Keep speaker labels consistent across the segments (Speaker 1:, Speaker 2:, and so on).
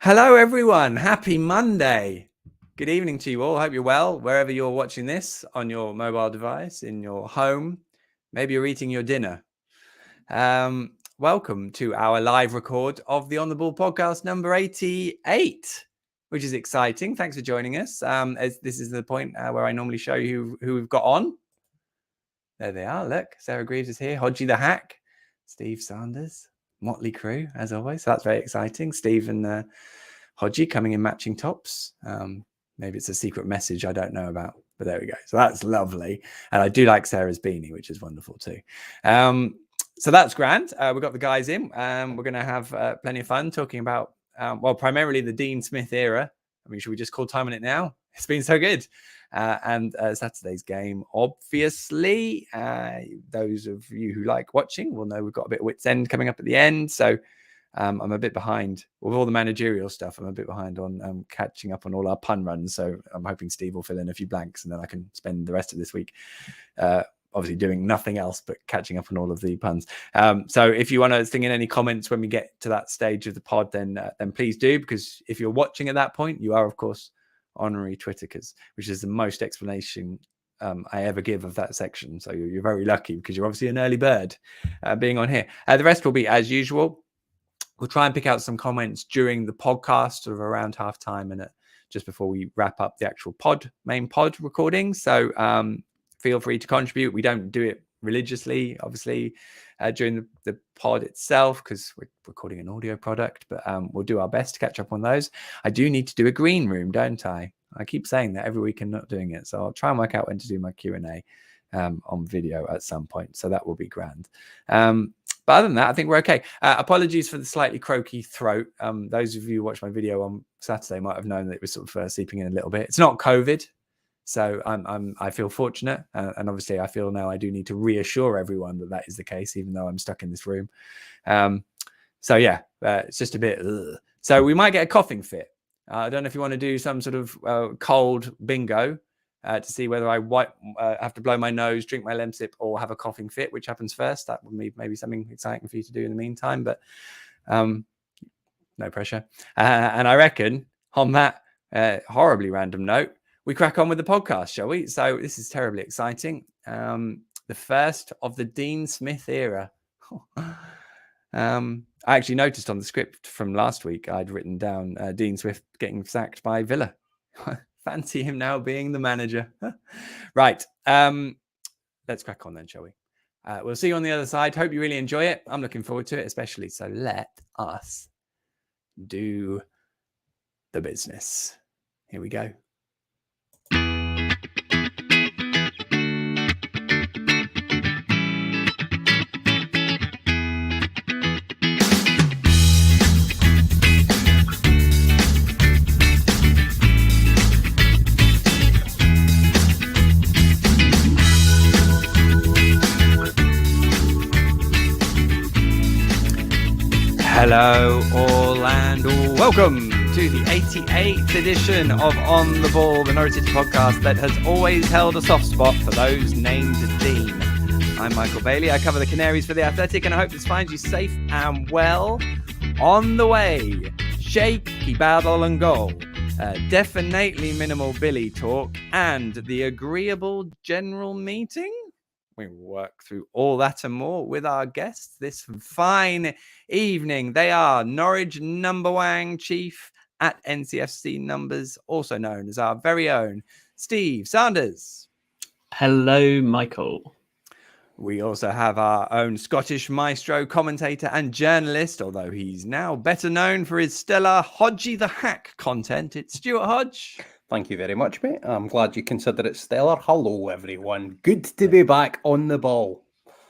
Speaker 1: Hello, everyone. Happy Monday. Good evening to you all. Hope you're well, wherever you're watching this, on your mobile device, in your home. Maybe you're eating your dinner. Welcome to our live record of the On the Ball podcast number 88, which is exciting. Thanks for joining us. As this is the point where I normally show you who we've got on. There they are. Look, Sarah Greaves is here. Hodgey the Hack, Steve Sanders, motley crew, as always. So that's very exciting. Steve and Hodgey coming in matching tops. Maybe it's a secret message I don't know about, but there we go. So that's lovely. And I do like Sarah's beanie, which is wonderful too. So that's grand. We've got the guys in. We're going to have plenty of fun talking about, primarily the Dean Smith era. I mean, should we just call time on it now? It's been so good. And Saturday's game, obviously. Those of you who like watching will know we've got a bit of Wits End coming up at the end. So I'm a bit behind with all the managerial stuff. I'm a bit behind on catching up on all our pun runs. So I'm hoping Steve will fill in a few blanks and then I can spend the rest of this week obviously doing nothing else but catching up on all of the puns. So if you want to sing in any comments when we get to that stage of the pod, then please do, because if you're watching at that point, you are, of course, honorary Twitterkers, which is the most explanation I ever give of that section. So you're very lucky because you're obviously an early bird being on here. The rest will be as usual. We'll try and pick out some comments during the podcast, sort of around halftime and just before we wrap up the actual main pod recording. So feel free to contribute. We don't do it religiously, obviously, during the pod itself because we're recording an audio product, but we'll do our best to catch up on those. I do need to do a green room, don't I? I keep saying that every week and not doing it. So I'll try and work out when to do my Q&A on video at some point. So that will be grand. But other than that, I think we're okay. Apologies for the slightly croaky throat. Those of you who watched my video on Saturday might have known that it was sort of seeping in a little bit. It's not COVID, so I feel fortunate, and obviously I feel now I do need to reassure everyone that is the case, even though I'm stuck in this room. So yeah, it's just a bit. So we might get a coughing fit. I don't know if you want to do some sort of cold bingo. To see whether I have to blow my nose, drink my Lemsip, or have a coughing fit, which happens first. That would be maybe something exciting for you to do in the meantime, but no pressure. And I reckon on that horribly random note, we crack on with the podcast, shall we? So this is terribly exciting. The first of the Dean Smith era. I actually noticed on the script from last week, I'd written down Dean Smith getting sacked by Villa. Fancy him now being the manager. Right. Let's crack on then, shall we? We'll see you on the other side. Hope you really enjoy it. I'm looking forward to it, especially. So let us do the business. Here we go. Hello all and welcome to the 88th edition of On the Ball, the Norwich City Podcast that has always held a soft spot for those named Dean. I'm Michael Bailey. I cover the Canaries for The Athletic and I hope this finds you safe and well. On the way, shaky battle and goal, definitely minimal Billy talk and the agreeable general meeting. We work through all that and more with our guests this fine evening. They are Norwich number one chief at NCFCnumbers, also known as our very own Steve Sanders.
Speaker 2: Hello, Michael.
Speaker 1: We also have our own Scottish maestro, commentator and journalist, although he's now better known for his stellar Hodgey the Hack content. It's Stuart Hodge.
Speaker 3: Thank you very much, mate. I'm glad you consider it stellar. Hello, everyone. Good to be back on the ball.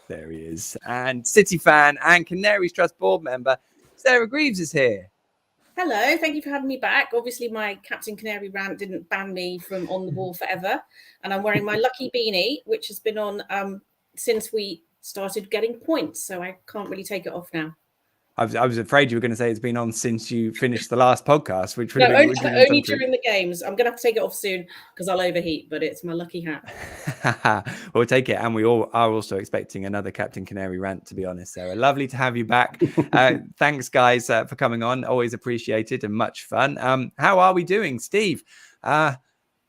Speaker 1: There he is. And City fan and Canaries Trust board member, Sarah Greaves is here.
Speaker 4: Hello, thank you for having me back. Obviously, my Captain Canary rant didn't ban me from On the Ball forever. And I'm wearing my lucky beanie, which has been on since we started getting points. So I can't really take it off now.
Speaker 1: I was afraid you were going to say it's been on since you finished the last podcast, which would
Speaker 4: No,
Speaker 1: have been
Speaker 4: only during the games. I'm going to have to take it off soon because I'll overheat, but it's my lucky hat.
Speaker 1: We'll take it. And we all are also expecting another Captain Canary rant, to be honest, Sarah. Lovely to have you back. Thanks, guys, for coming on. Always appreciated and much fun. How are we doing, Steve? How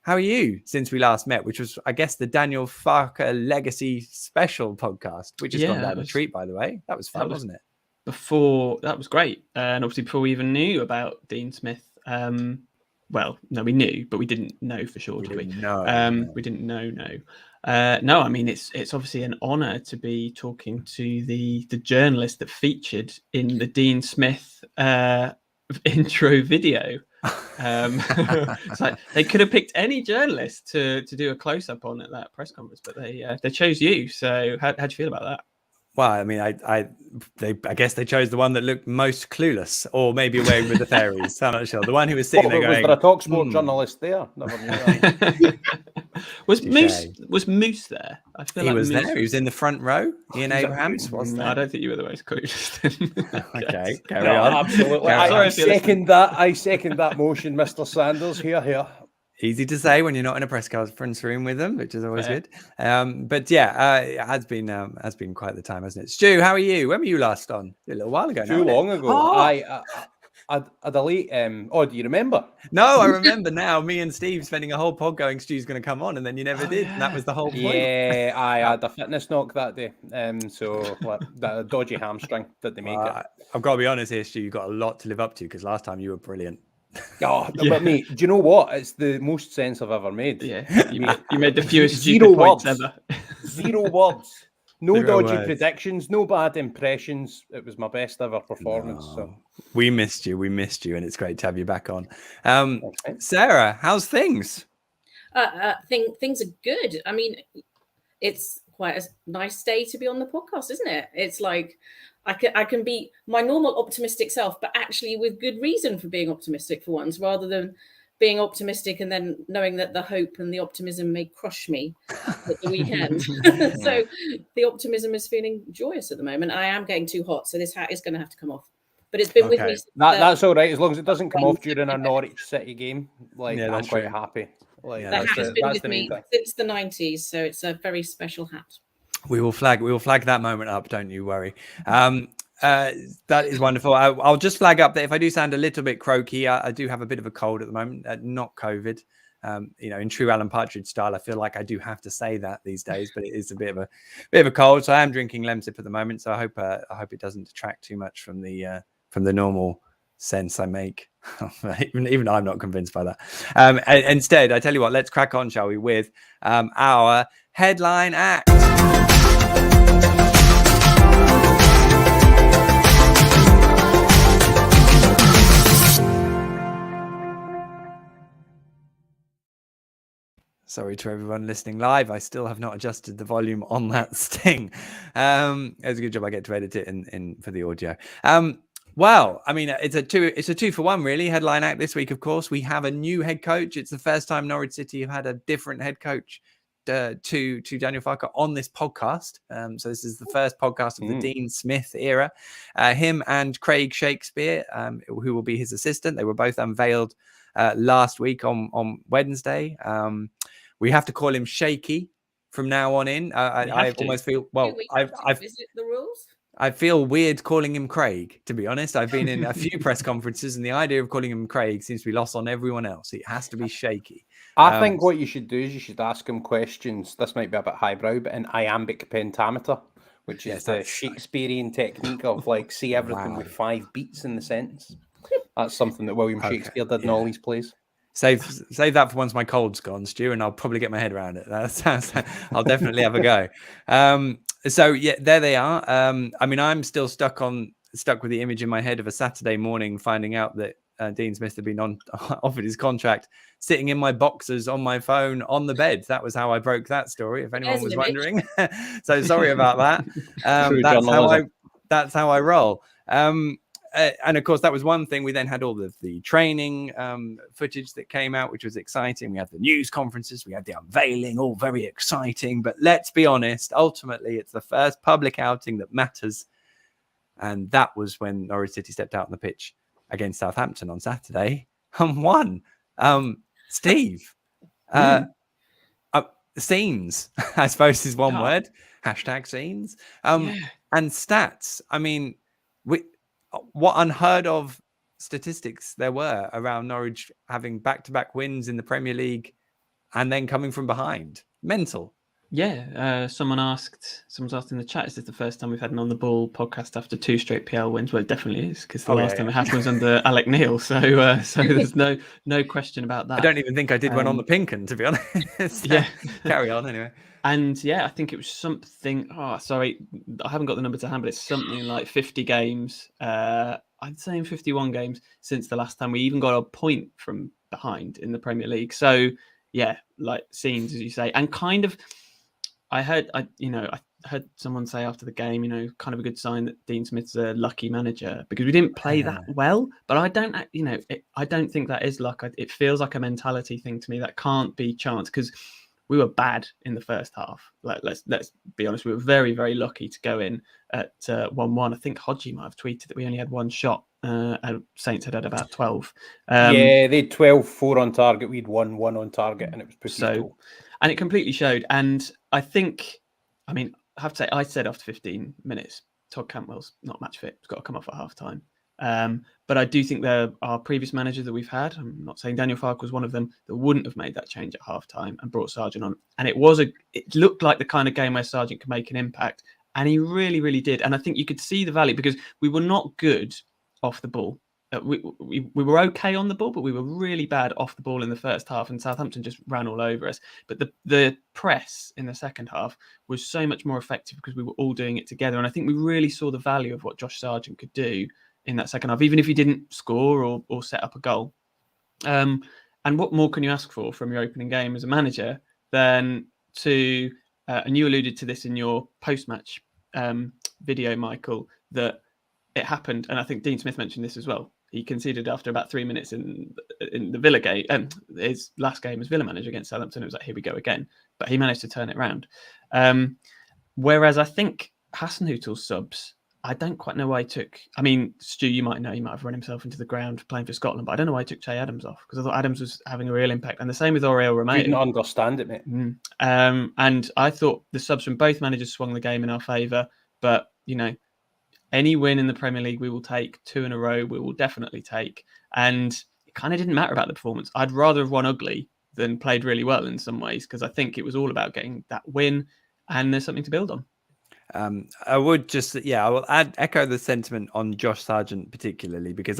Speaker 1: are you since we last met, which was, I guess, the Daniel Farker Legacy Special podcast, which has gone down a treat, by the way. That was fun, wasn't it?
Speaker 2: That was great. And obviously before we even knew about Dean Smith, well, no, we knew, but we didn't know for sure, did we? No. We didn't know, no. No, I mean, it's obviously an honour to be talking to the journalist that featured in the Dean Smith intro video. It's like they could have picked any journalist to do a close-up on at that press conference, but they chose you. So how'd you feel about that?
Speaker 1: Well, I mean, I guess they chose the one that looked most clueless, or maybe away with the fairies. I'm not sure. The one who was sitting there going,
Speaker 3: was there a talk sport journalist there? Never knew that.
Speaker 2: Was Moose there? I feel
Speaker 1: he
Speaker 2: like
Speaker 1: was
Speaker 2: Moose
Speaker 1: there. He was in the front row. Ian Abrahams was there.
Speaker 2: I don't think you were the most clueless.
Speaker 1: Okay, carry on.
Speaker 3: Absolutely. I second that motion, Mr. Sanders. Here.
Speaker 1: Easy to say when you're not in a press conference room with them, which is always good. But yeah, it has been quite the time, hasn't it? Stu, how are you? When were you last on? A little while ago now.
Speaker 3: Too long ago. Oh! I delete. Do you remember?
Speaker 1: No, I remember now. Me and Steve spending a whole pod going, Stu's going to come on, and then you never did. And that was the whole point.
Speaker 3: Yeah, I had a fitness knock that day. So the dodgy hamstring did they make it?
Speaker 1: I've got to be honest here, Stu. You got a lot to live up to because last time you were brilliant.
Speaker 3: But mate, do you know what? It's the most sense I've ever made.
Speaker 2: Yeah, you made the fewest stupid points ever.
Speaker 3: 0 words. No dodgy predictions, no bad impressions. It was my best ever performance. No. So
Speaker 1: we missed you, and it's great to have you back on. Sarah, how's things?
Speaker 4: Things are good. I mean, it's quite a nice day to be on the podcast, isn't it? It's like I can be my normal optimistic self, but actually with good reason for being optimistic for once, rather than being optimistic and then knowing that the hope and the optimism may crush me at the weekend. So the optimism is feeling joyous at the moment. I am getting too hot, so this hat is going to have to come off. But it's been with me.
Speaker 3: That's all right, as long as it doesn't come off during a Norwich City game. I'm quite happy.
Speaker 4: That hat has been with me since the 90s, so it's a very special hat.
Speaker 1: We will flag that moment up. Don't you worry. That is wonderful. I'll just flag up that if I do sound a little bit croaky, I do have a bit of a cold at the moment, not COVID. In true Alan Partridge style, I feel like I do have to say that these days, but it is a bit of a cold. So I am drinking Lemsip at the moment. So I hope it doesn't detract too much from the normal sense I make. even I'm not convinced by that. Instead, I tell you what, let's crack on, shall we, with our headline act. Sorry to everyone listening live. I still have not adjusted the volume on that sting. It's a good job I get to edit it in for the audio. Well, I mean, it's a 2 for 1, really. Headline act this week, of course. We have a new head coach. It's the first time Norwich City have had a different head coach to Daniel Farker on this podcast. So this is the first podcast of the Dean Smith era. Him and Craig Shakespeare, who will be his assistant. They were both unveiled last week on Wednesday. We have to call him Shaky from now on in. I almost feel
Speaker 4: is it the rules?
Speaker 1: I feel weird calling him Craig, to be honest. I've been in a few press conferences, and the idea of calling him Craig seems to be lost on everyone else. It has to be Shaky.
Speaker 3: I think what you should do is you should ask him questions. This might be a bit highbrow, but in iambic pentameter, which is the Shakespearean technique of see everything with 5 beats in the sentence. That's something that William Shakespeare did in all these plays. Save
Speaker 1: that for once my cold's gone, Stu, and I'll probably get my head around it. I'll definitely have a go. So yeah, there they are. I mean, I'm still stuck with the image in my head of a Saturday morning finding out that Dean Smith had been offered his contract, sitting in my boxers on my phone on the bed. That was how I broke that story, if anyone was wondering. So sorry about that. That's how I roll. And of course, that was one thing. We then had all of the training footage that came out, which was exciting. We had the news conferences, we had the unveiling, all very exciting. But let's be honest, ultimately, it's the first public outing that matters. And that was when Norwich City stepped out on the pitch against Southampton on Saturday and won. Steve, scenes, I suppose, is one word. Hashtag scenes. And stats. I mean, what unheard of statistics there were around Norwich having back-to-back wins in the Premier League and then coming from behind. Mental.
Speaker 2: Yeah, someone's asked in the chat, is this the first time we've had an On the Ball podcast after 2 straight PL wins? Well, it definitely is, because the last time it happened was under Alec Neil. So there's no question about that.
Speaker 1: I don't even think I did one on the Pinken, to be honest.
Speaker 2: Yeah.
Speaker 1: Carry on anyway.
Speaker 2: And yeah, I think it was something. Oh, sorry, I haven't got the number to hand, but it's something like 50 games. I'd say in 51 games since the last time we even got a point from behind in the Premier League. So yeah, like scenes, as you say, and kind of. I heard someone say after the game, kind of a good sign that Dean Smith's a lucky manager, because we didn't play that well. But I don't, I don't think that is luck. It feels like a mentality thing to me. That can't be chance, because we were bad in the first half. Like let's be honest, we were very, very lucky to go in at 1-1. I think Hodgey might have tweeted that we only had one shot. And Saints had about 12.
Speaker 3: They had 12-4 on target. We'd 1-1 on target, and it was pretty
Speaker 2: so. And it completely showed. And I think, I have to say, I said after 15 minutes, Todd Cantwell's not match fit. He's got to come off at half time. But I do think there are previous managers that we've had. I'm not saying Daniel Farke was one of them, that wouldn't have made that change at half time and brought Sargent on. And it looked like the kind of game where Sargent could make an impact. And he really, really did. And I think you could see the value, because we were not good off the ball. We were okay on the ball, but we were really bad off the ball in the first half, and Southampton just ran all over us. But the press in the second half was so much more effective because we were all doing it together. And I think we really saw the value of what Josh Sargent could do in that second half, even if he didn't score or set up a goal. And what more can you ask for from your opening game as a manager than to, and you alluded to this in your post-match video, Michael, that it happened, and I think Dean Smith mentioned this as well. He conceded after about 3 minutes in the Villa game, his last game as Villa manager against Southampton. It was like, here we go again. But he managed to turn it around. Whereas I think Hasenhüttl's subs, I don't quite know why he took. Stu, you might know, he might have run himself into the ground playing for Scotland, but I don't know why he took Che Adams off, because I thought Adams was having a real impact. And the same with Oriel Romeo.
Speaker 3: Didn't understand it, mate.
Speaker 2: And I thought the subs from both managers swung the game in our favour. But, any win in the Premier League we will take, 2 in a row we will definitely take. And it kind of didn't matter about the performance. I'd rather have won ugly than played really well in some ways, because I think it was all about getting that win, and there's something to build on.
Speaker 1: I would just, I will echo the sentiment on Josh Sargent particularly, because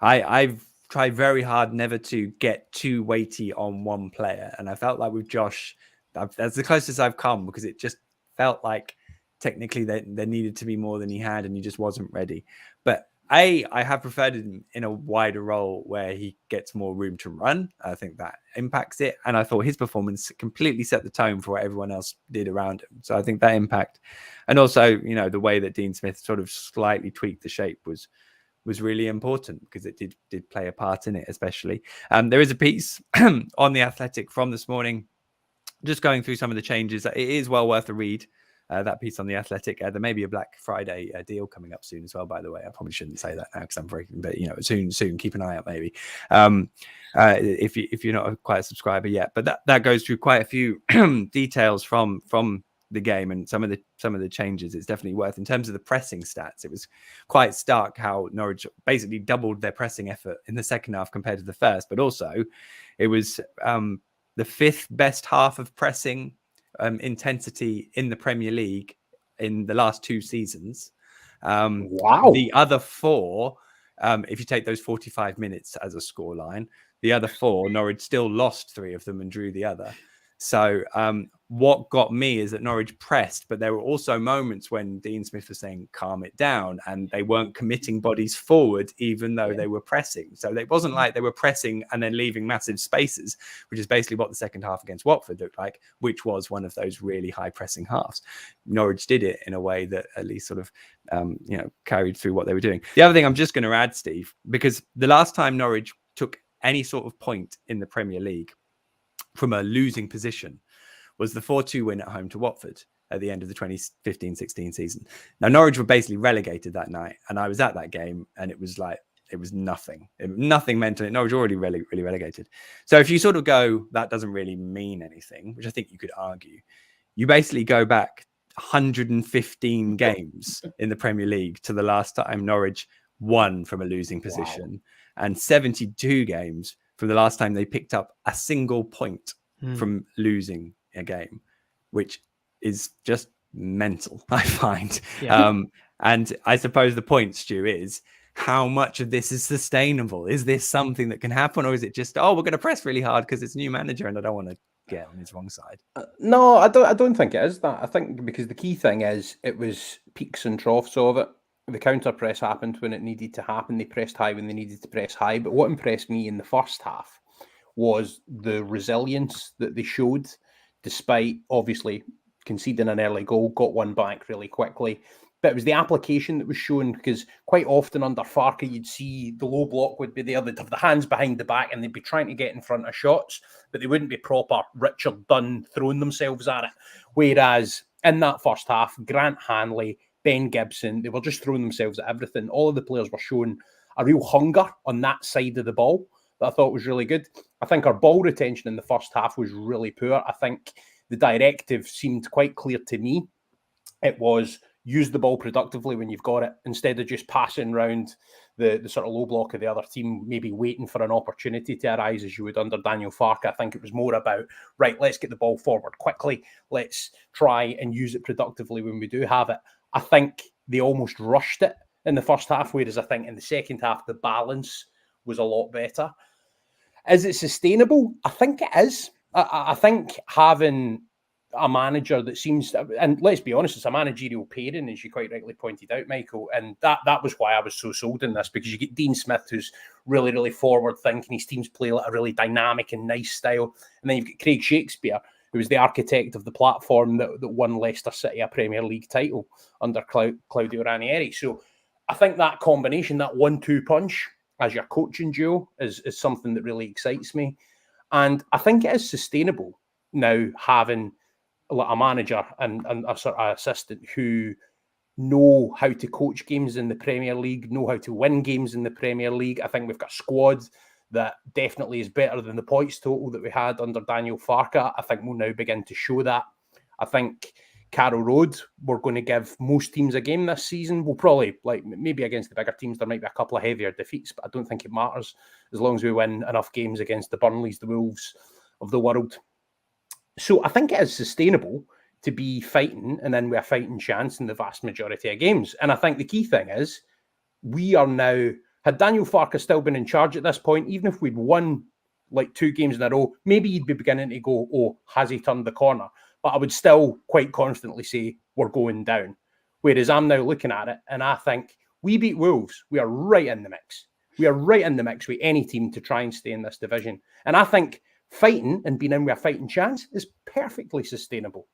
Speaker 1: I've tried very hard never to get too weighty on one player. And I felt like with Josh, that's the closest I've come, because it just felt like technically there needed to be more than he had, and he just wasn't ready. But I have preferred him in a wider role where he gets more room to run. I think that impacts it. And I thought his performance completely set the tone for what everyone else did around him. So I think that impact. And also, the way that Dean Smith sort of slightly tweaked the shape was really important, because it did play a part in it, especially. There is a piece on The Athletic from this morning, just going through some of the changes. It is well worth a read. That piece on The Athletic. There may be a Black Friday deal coming up soon as well, by the way. I probably shouldn't say that now because I'm breaking, but soon keep an eye out, maybe. If you're not quite a subscriber yet. But that goes through quite a few details from the game and some of the changes. It's definitely worth. In terms of the pressing stats, it was quite stark how Norwich basically doubled their pressing effort in the second half compared to the first, but also it was the 5th best half of pressing intensity in the Premier League in the last 2 seasons.
Speaker 3: Wow.
Speaker 1: The other 4, if you take those 45 minutes as a scoreline, the other 4, Norwich still lost 3 of them and drew the other. So what got me is that Norwich pressed, but there were also moments when Dean Smith was saying, calm it down, and they weren't committing bodies forward, even though they were pressing. So it wasn't like they were pressing and then leaving massive spaces, which is basically what the second half against Watford looked like, which was one of those really high pressing halves. Norwich did it in a way that at least sort of, carried through what they were doing. The other thing I'm just going to add, Steve, because the last time Norwich took any sort of point in the Premier League from a losing position was the 4-2 win at home to Watford. at the end of the 2015-16 season. Now, Norwich were basically relegated that night, and I was at that game, and it was nothing. Nothing mental. Norwich already really relegated. So if you sort of go, that doesn't really mean anything, which I think you could argue, you basically go back 115 games in the Premier League to the last time Norwich won from a losing position, and 72 games from the last time they picked up a single point from losing a game, which is just mental, I find. And I suppose the point, Stu, is how much of this is sustainable? Is this something that can happen, or is it just, we're going to press really hard because it's a new manager and I don't want to get on his wrong side?
Speaker 3: No, I don't think it is that. I think because the key thing is it was peaks and troughs of it. The counter press happened when it needed to happen. They pressed high when they needed to press high. But what impressed me in the first half was the resilience that they showed, despite obviously conceding an early goal, got one back really quickly. But it was the application that was shown, because quite often under Farke, you'd see the low block would be there. They'd have the hands behind the back and they'd be trying to get in front of shots, but they wouldn't be proper Richard Dunn throwing themselves at it. Whereas in that first half, Grant Hanley, Ben Gibson, they were just throwing themselves at everything. All of the players were showing a real hunger on that side of the ball that I thought was really good. I think our ball retention in the first half was really poor. I think the directive seemed quite clear to me. It was use the ball productively when you've got it, instead of just passing around the sort of low block of the other team, maybe waiting for an opportunity to arise as you would under Daniel Farke. I think it was more about, right, let's get the ball forward quickly. Let's try and use it productively when we do have it. I think they almost rushed it in the first half, whereas I think in the second half, the balance was a lot better. Is it sustainable? I think it is. I think having a manager that seems to, and let's be honest, it's a managerial pairing, as you quite rightly pointed out, Michael, and that was why I was so sold in this, because you get Dean Smith, who's really forward thinking. His teams play like a really dynamic and nice style, and then you've got Craig Shakespeare, who was the architect of the platform that won Leicester City a Premier League title under Claudio Ranieri. So I think that combination, that 1-2 punch as your coaching duo, is something that really excites me. And I think it is sustainable now, having a manager and a sort of assistant who know how to coach games in the Premier League, know how to win games in the Premier League. I think we've got a squad that definitely is better than the points total that we had under Daniel Farke. I think we'll now begin to show that. I think Carrow Road, we're going to give most teams a game this season. We'll probably, like, maybe against the bigger teams, there might be a couple of heavier defeats, but I don't think it matters as long as we win enough games against the Burnleys, the Wolves of the world. So I think it is sustainable to be fighting, and then we're a fighting chance in the vast majority of games. And I think the key thing is, we are now, had Daniel Farke still been in charge at this point, even if we'd won like 2 games in a row, maybe you'd be beginning to go, oh, has he turned the corner? But I would still quite constantly say we're going down. Whereas I'm now looking at it and I think we beat Wolves. We are right in the mix. We are right in the mix with any team to try and stay in this division. And I think fighting and being in with a fighting chance is perfectly sustainable.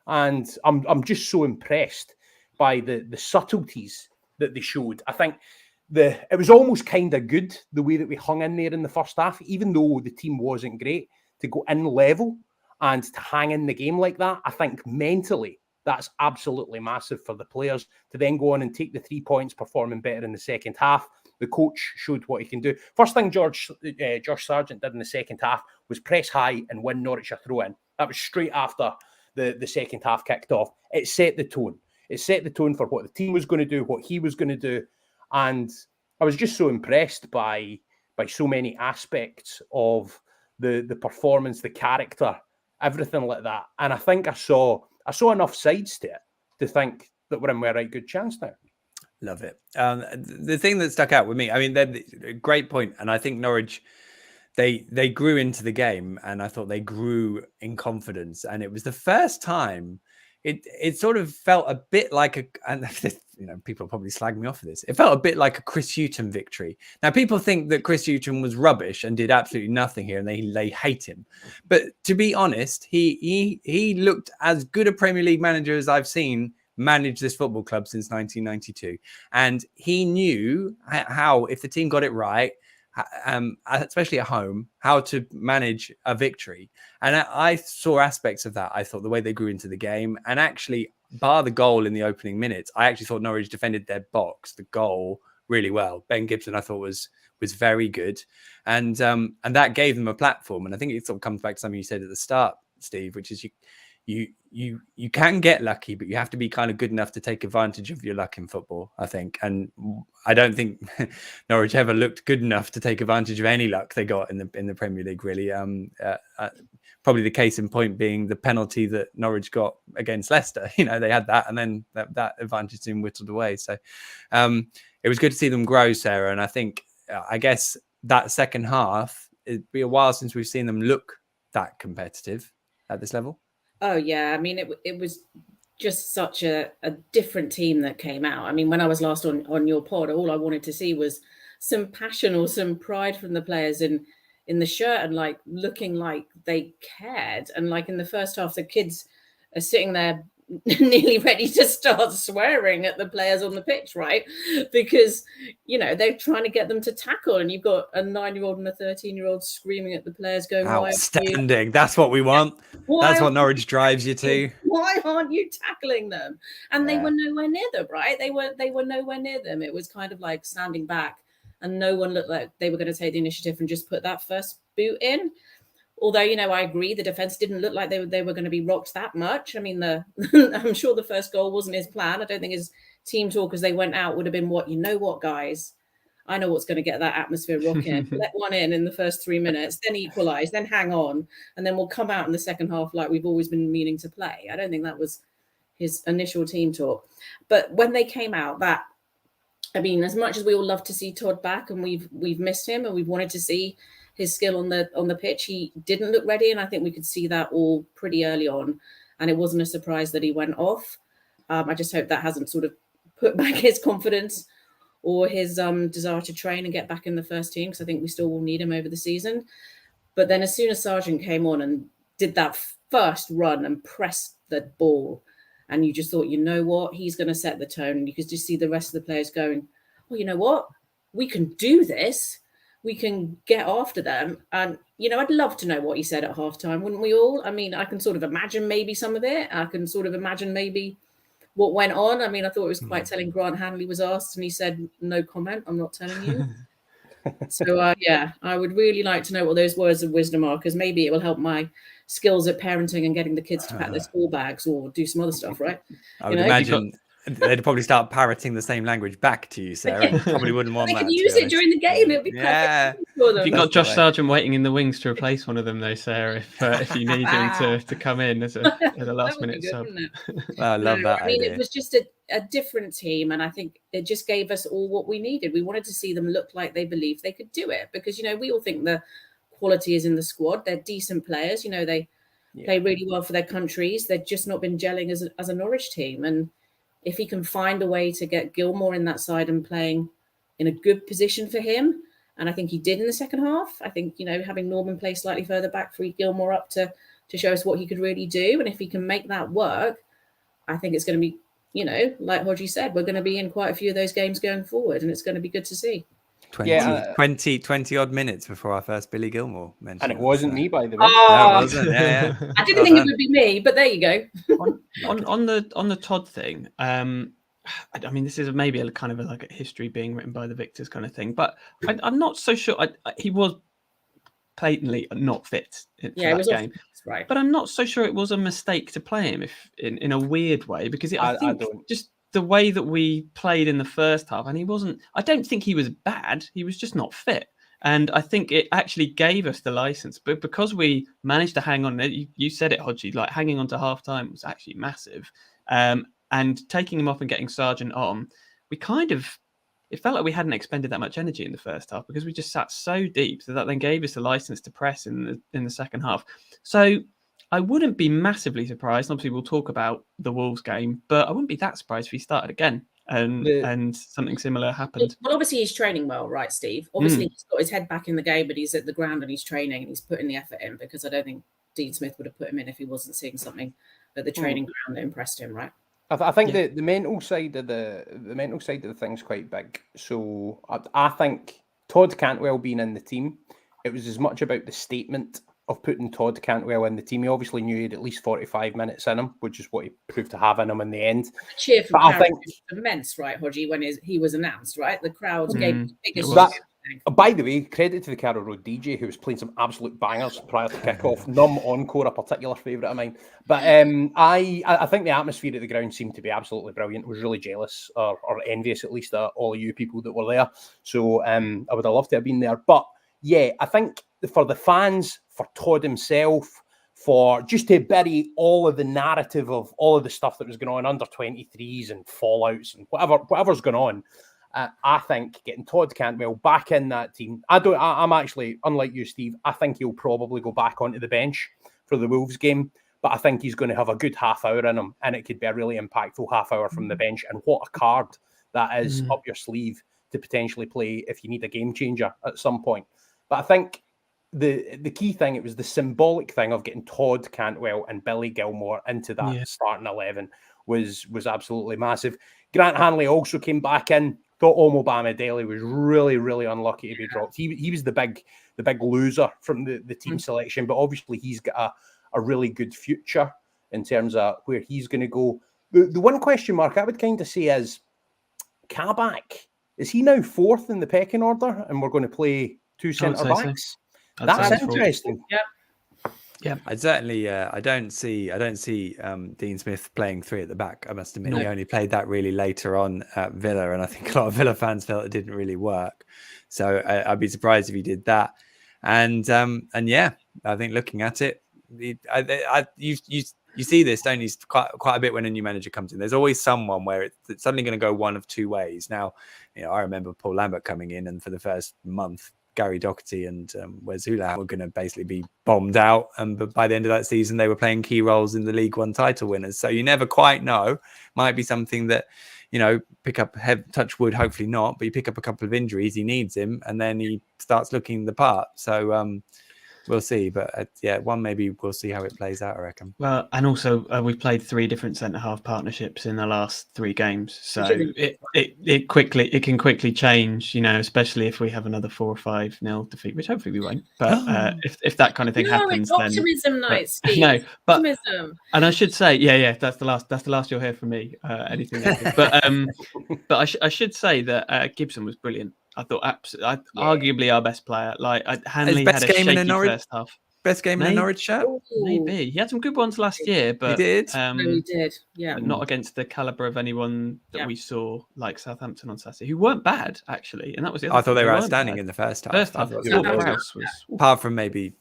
Speaker 3: And I'm just so impressed by the subtleties that they showed. I think it was almost kind of good the way that we hung in there in the first half, even though the team wasn't great, to go in level and to hang in the game like that. I think mentally that's absolutely massive for the players to then go on and take the 3 points, performing better in the second half. The coach showed what he can do. First thing Josh Sargent did in the second half was press high and win Norwich a throw-in. That was straight after the second half kicked off. It set the tone. It set the tone for what the team was going to do, what he was going to do. And I was just so impressed by so many aspects of the performance, the character, everything like that. And I think I saw enough sides to it to think that we're in with a right good chance now.
Speaker 1: Love it. The thing that stuck out with me, I mean, great point. And I think Norwich, they grew into the game, and I thought they grew in confidence. And it was the first time it sort of felt a bit like and people probably slag me off for this. It felt a bit like a Chris Hughton victory. Now, people think that Chris Hughton was rubbish and did absolutely nothing here, and they hate him. But to be honest, he looked as good a Premier League manager as I've seen manage this football club since 1992. And he knew how, if the team got it right, especially at home, how to manage a victory. And I saw aspects of that. I thought the way they grew into the game, and actually, bar the goal in the opening minutes, I actually thought Norwich defended their box, the goal, really well. Ben Gibson, I thought was very good, and that gave them a platform. And I think it sort of comes back to something you said at the start, Steve, which is you can get lucky, but you have to be kind of good enough to take advantage of your luck in football, I think. And I don't think Norwich ever looked good enough to take advantage of any luck they got in the Premier League, really. Probably the case in point being the penalty that Norwich got against Leicester. They had that, and then that advantage seemed whittled away. So it was good to see them grow, Sarah. And I think, I guess that second half, it'd be a while since we've seen them look that competitive at this level.
Speaker 4: Oh, yeah. I mean, it was just such a different team that came out. I mean, when I was last on your pod, all I wanted to see was some passion or some pride from the players in the shirt, and like looking like they cared. And like in the first half, the kids are sitting there nearly ready to start swearing at the players on the pitch, right? Because, they're trying to get them to tackle, and you've got a 9-year-old and a 13-year-old screaming at the players going,
Speaker 1: outstanding. That's what we want. That's what Norwich drives you to.
Speaker 4: Why aren't you tackling them? And they were nowhere near them, right? They were nowhere near them. It was kind of like standing back, and no one looked like they were going to take the initiative and just put that first boot in. Although, I agree, the defense didn't look like they were going to be rocked that much. I mean, I'm sure the first goal wasn't his plan. I don't think his team talk as they went out would have been, what, guys? I know what's going to get that atmosphere rocking. Let one in the first 3 minutes, then equalise, then hang on, and then we'll come out in the second half like we've always been meaning to play. I don't think that was his initial team talk. But when they came out, as much as we all love to see Todd back, and we've missed him, and we've wanted to see his skill on the pitch, he didn't look ready, and I think we could see that all pretty early on, and it wasn't a surprise that he went off. I just hope that hasn't sort of put back his confidence or his desire to train and get back in the first team, because I think we still will need him over the season. But then as soon as Sargent came on and did that first run and pressed the ball, and you just thought, what, he's going to set the tone, and you could just see the rest of the players going, well, you know what, we can do this. We can get after them. And, I'd love to know what he said at halftime, wouldn't we all? I mean, I can sort of imagine maybe some of it. I can sort of imagine maybe what went on. I mean, I thought it was quite telling. Grant Hanley was asked, and he said, no comment, I'm not telling you. So, I would really like to know what those words of wisdom are, because maybe it will help my skills at parenting and getting the kids to pack their school bags or do some other stuff, right?
Speaker 1: I would imagine they'd probably start parroting the same language back to you, Sarah. Probably wouldn't want that.
Speaker 4: They can use it during the game. It'd be perfect for them.
Speaker 2: You've got Josh Sargent waiting in the wings to replace one of them, though, Sarah, if you need him to come in as a last-minute sub.
Speaker 1: I love that idea.
Speaker 4: It was just a different team, and I think it just gave us all what we needed. We wanted to see them look like they believed they could do it, because, we all think the quality is in the squad. They're decent players. They play really well for their countries. They've just not been gelling as a Norwich team, and if he can find a way to get Gilmore in that side and playing in a good position for him, and I think he did in the second half. I think, having Norman play slightly further back freed Gilmore up to show us what he could really do. And if he can make that work, I think it's going to be, like Hodgey said, we're going to be in quite a few of those games going forward, and it's going to be good to see.
Speaker 1: 20 odd minutes before our first Billy Gilmore mention.
Speaker 3: And it wasn't me, by the way.
Speaker 1: No, it wasn't. Yeah.
Speaker 4: I didn't think it would be me, but there you go.
Speaker 2: on the Todd thing, I mean, this is maybe a kind of like a history being written by the victors kind of thing, but I'm not so sure. He was blatantly not fit for that game,
Speaker 4: right?
Speaker 2: But I'm not so sure it was a mistake to play him in a weird way, because I think just the way that we played in the first half, and I don't think he was bad. He was just not fit. And I think it actually gave us the license, but because we managed to hang on, you said it, Hodgey, like hanging on to half time was actually massive. And taking him off and getting Sargent on, it felt like we hadn't expended that much energy in the first half, because we just sat so deep that then gave us the license to press in the second half. So I wouldn't be massively surprised. Obviously, we'll talk about the Wolves game, but I wouldn't be that surprised if he started again and something similar happened.
Speaker 4: Well, obviously, he's training well, right, Steve? Obviously, he's got his head back in the game, but he's at the ground and he's training and he's putting the effort in, because I don't think Dean Smith would have put him in if he wasn't seeing something at the training ground that impressed him, right?
Speaker 3: I think the mental side of the thing's quite big. So I think Todd Cantwell being in the team, it was as much about the statement of putting Todd Cantwell in the team. He obviously knew he had at least 45 minutes in him, which is what he proved to have in him in the end.
Speaker 4: The cheer from
Speaker 3: But I
Speaker 4: crowd
Speaker 3: think
Speaker 4: was immense, right, Hodgie, when he was announced, right? The crowd gave the biggest
Speaker 3: by the way, credit to the Carrow Road DJ who was playing some absolute bangers prior to kickoff. Numb Encore, a particular favourite of mine. But I think the atmosphere at the ground seemed to be absolutely brilliant. I was really jealous or envious, at least, of all of you people that were there. So I would have loved to have been there. But yeah, I think for the fans, for Todd himself, for just to bury all of the narrative of all of the stuff that was going on under 23s and fallouts and whatever's going on. I think getting Todd Cantwell back in that team, I'm actually, unlike you, Steve, I think he'll probably go back onto the bench for the Wolves game, but I think he's going to have a good half hour in him, and it could be a really impactful half hour from the bench. And what a card that is up your sleeve to potentially play if you need a game changer at some point. But I think the key thing, it was the symbolic thing of getting Todd Cantwell and Billy Gilmore into that starting 11 was absolutely massive. Grant Hanley also came back in. Thought Omo Bamidele was really, really unlucky to be dropped. He was the big loser from the team selection, but obviously he's got a really good future in terms of where he's going to go. The one question mark I would kind of say is Kabak. Is he now fourth in the pecking order, and we're going to play two centre backs?
Speaker 2: So.
Speaker 3: That's interesting.
Speaker 2: Yeah,
Speaker 1: I certainly I don't see Dean Smith playing three at the back. I must admit, he only played that really later on at Villa, and I think a lot of Villa fans felt it didn't really work. So I'd be surprised if he did that. And yeah, I think looking at it, you see this, don't you, quite a bit when a new manager comes in. There's always someone where it's suddenly going to go one of two ways. Now, I remember Paul Lambert coming in, and for the first month, Gary Doherty and Wes Houlihan were going to basically be bombed out, but by the end of that season they were playing key roles in the League One title winners. So you never quite know. Might be something that pick up, touch wood, hopefully not, but you pick up a couple of injuries, he needs him, and then he starts looking the part. So we'll see, but maybe we'll see how it plays out, I reckon.
Speaker 2: Well, and also we've played 3 different centre-half partnerships in the last 3 games, so it can quickly change, especially if we have another 4 or 5-0 defeat, which hopefully we won't. But if that kind of thing happens, then
Speaker 4: optimism night, Steve.
Speaker 2: No, but
Speaker 4: optimism.
Speaker 2: And I should say, that's the last you'll hear from me. Anything negative, but I should say that Gibson was brilliant. I thought arguably our best player. Hanley had a shaky first half.
Speaker 1: Best game in a Norwich shirt?
Speaker 2: Maybe. He had some good ones last year, but
Speaker 1: he did.
Speaker 4: He did, yeah.
Speaker 2: But not against the calibre of anyone that we saw, like Southampton on Saturday, who weren't bad, actually. And that was the other
Speaker 1: I thought they were outstanding in the first half. Apart from maybe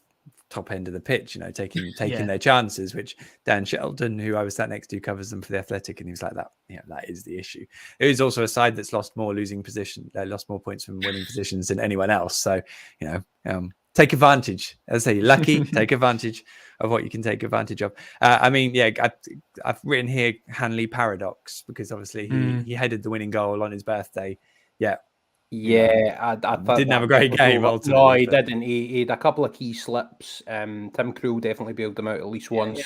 Speaker 1: top end of the pitch, taking their chances, which Dan Sheldon, who I was sat next to, covers them for the Athletic, and he was like, that is the issue. It is also a side that's lost more lost more points from winning positions than anyone else. So, take advantage. As I say, you're lucky, take advantage of what you can take advantage of. I've written here Hanley paradox, because obviously he headed the winning goal on his birthday.
Speaker 3: I thought
Speaker 1: didn't have a great game.
Speaker 3: No, he didn't. He had a couple of key slips. Tim Krul definitely bailed him out at least once. Yeah.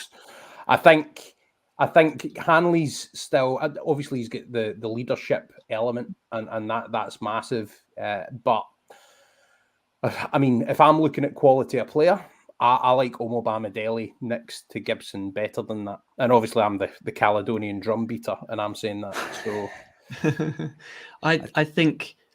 Speaker 3: I think Hanley's still, obviously he's got the leadership element, and that's massive. But I mean, if I'm looking at quality of player, I like Omo Bamidele next to Gibson better than that. And obviously I'm the Caledonian drum beater, and I'm saying that. So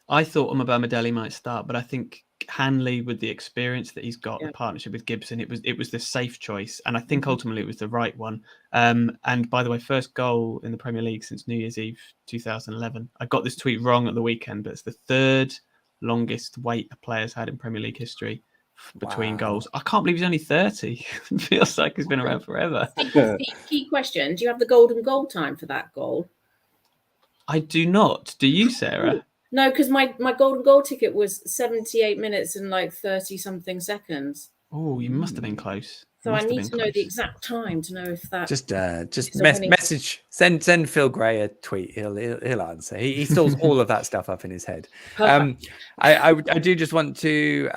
Speaker 2: I thought Omo Bamidele might start, but I think Hanley, with the experience that he's got, the partnership with Gibson, it was the safe choice, and I think ultimately it was the right one. And by the way, first goal in the Premier League since New Year's Eve 2011. I got this tweet wrong at the weekend, but it's the 3rd longest wait a player's had in Premier League history between goals. I can't believe he's only 30. It feels like he's been around forever.
Speaker 4: Key question: do you have the golden goal time for that goal?
Speaker 2: I do not. Do you, Sarah?
Speaker 4: No, because my golden goal ticket was 78 minutes and 30 something seconds.
Speaker 2: Oh, you must have been close.
Speaker 4: So I need to know the exact time to know if that.
Speaker 1: Just message. Send Phil Gray a tweet. He'll answer. He stores all of that stuff up in his head. I do just want to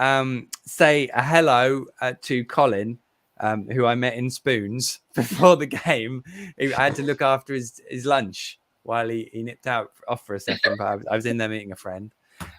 Speaker 1: say a hello to Colin, who I met in Spoons before the game. I had to look after his lunch while he nipped off for a second, but I was in there meeting a friend.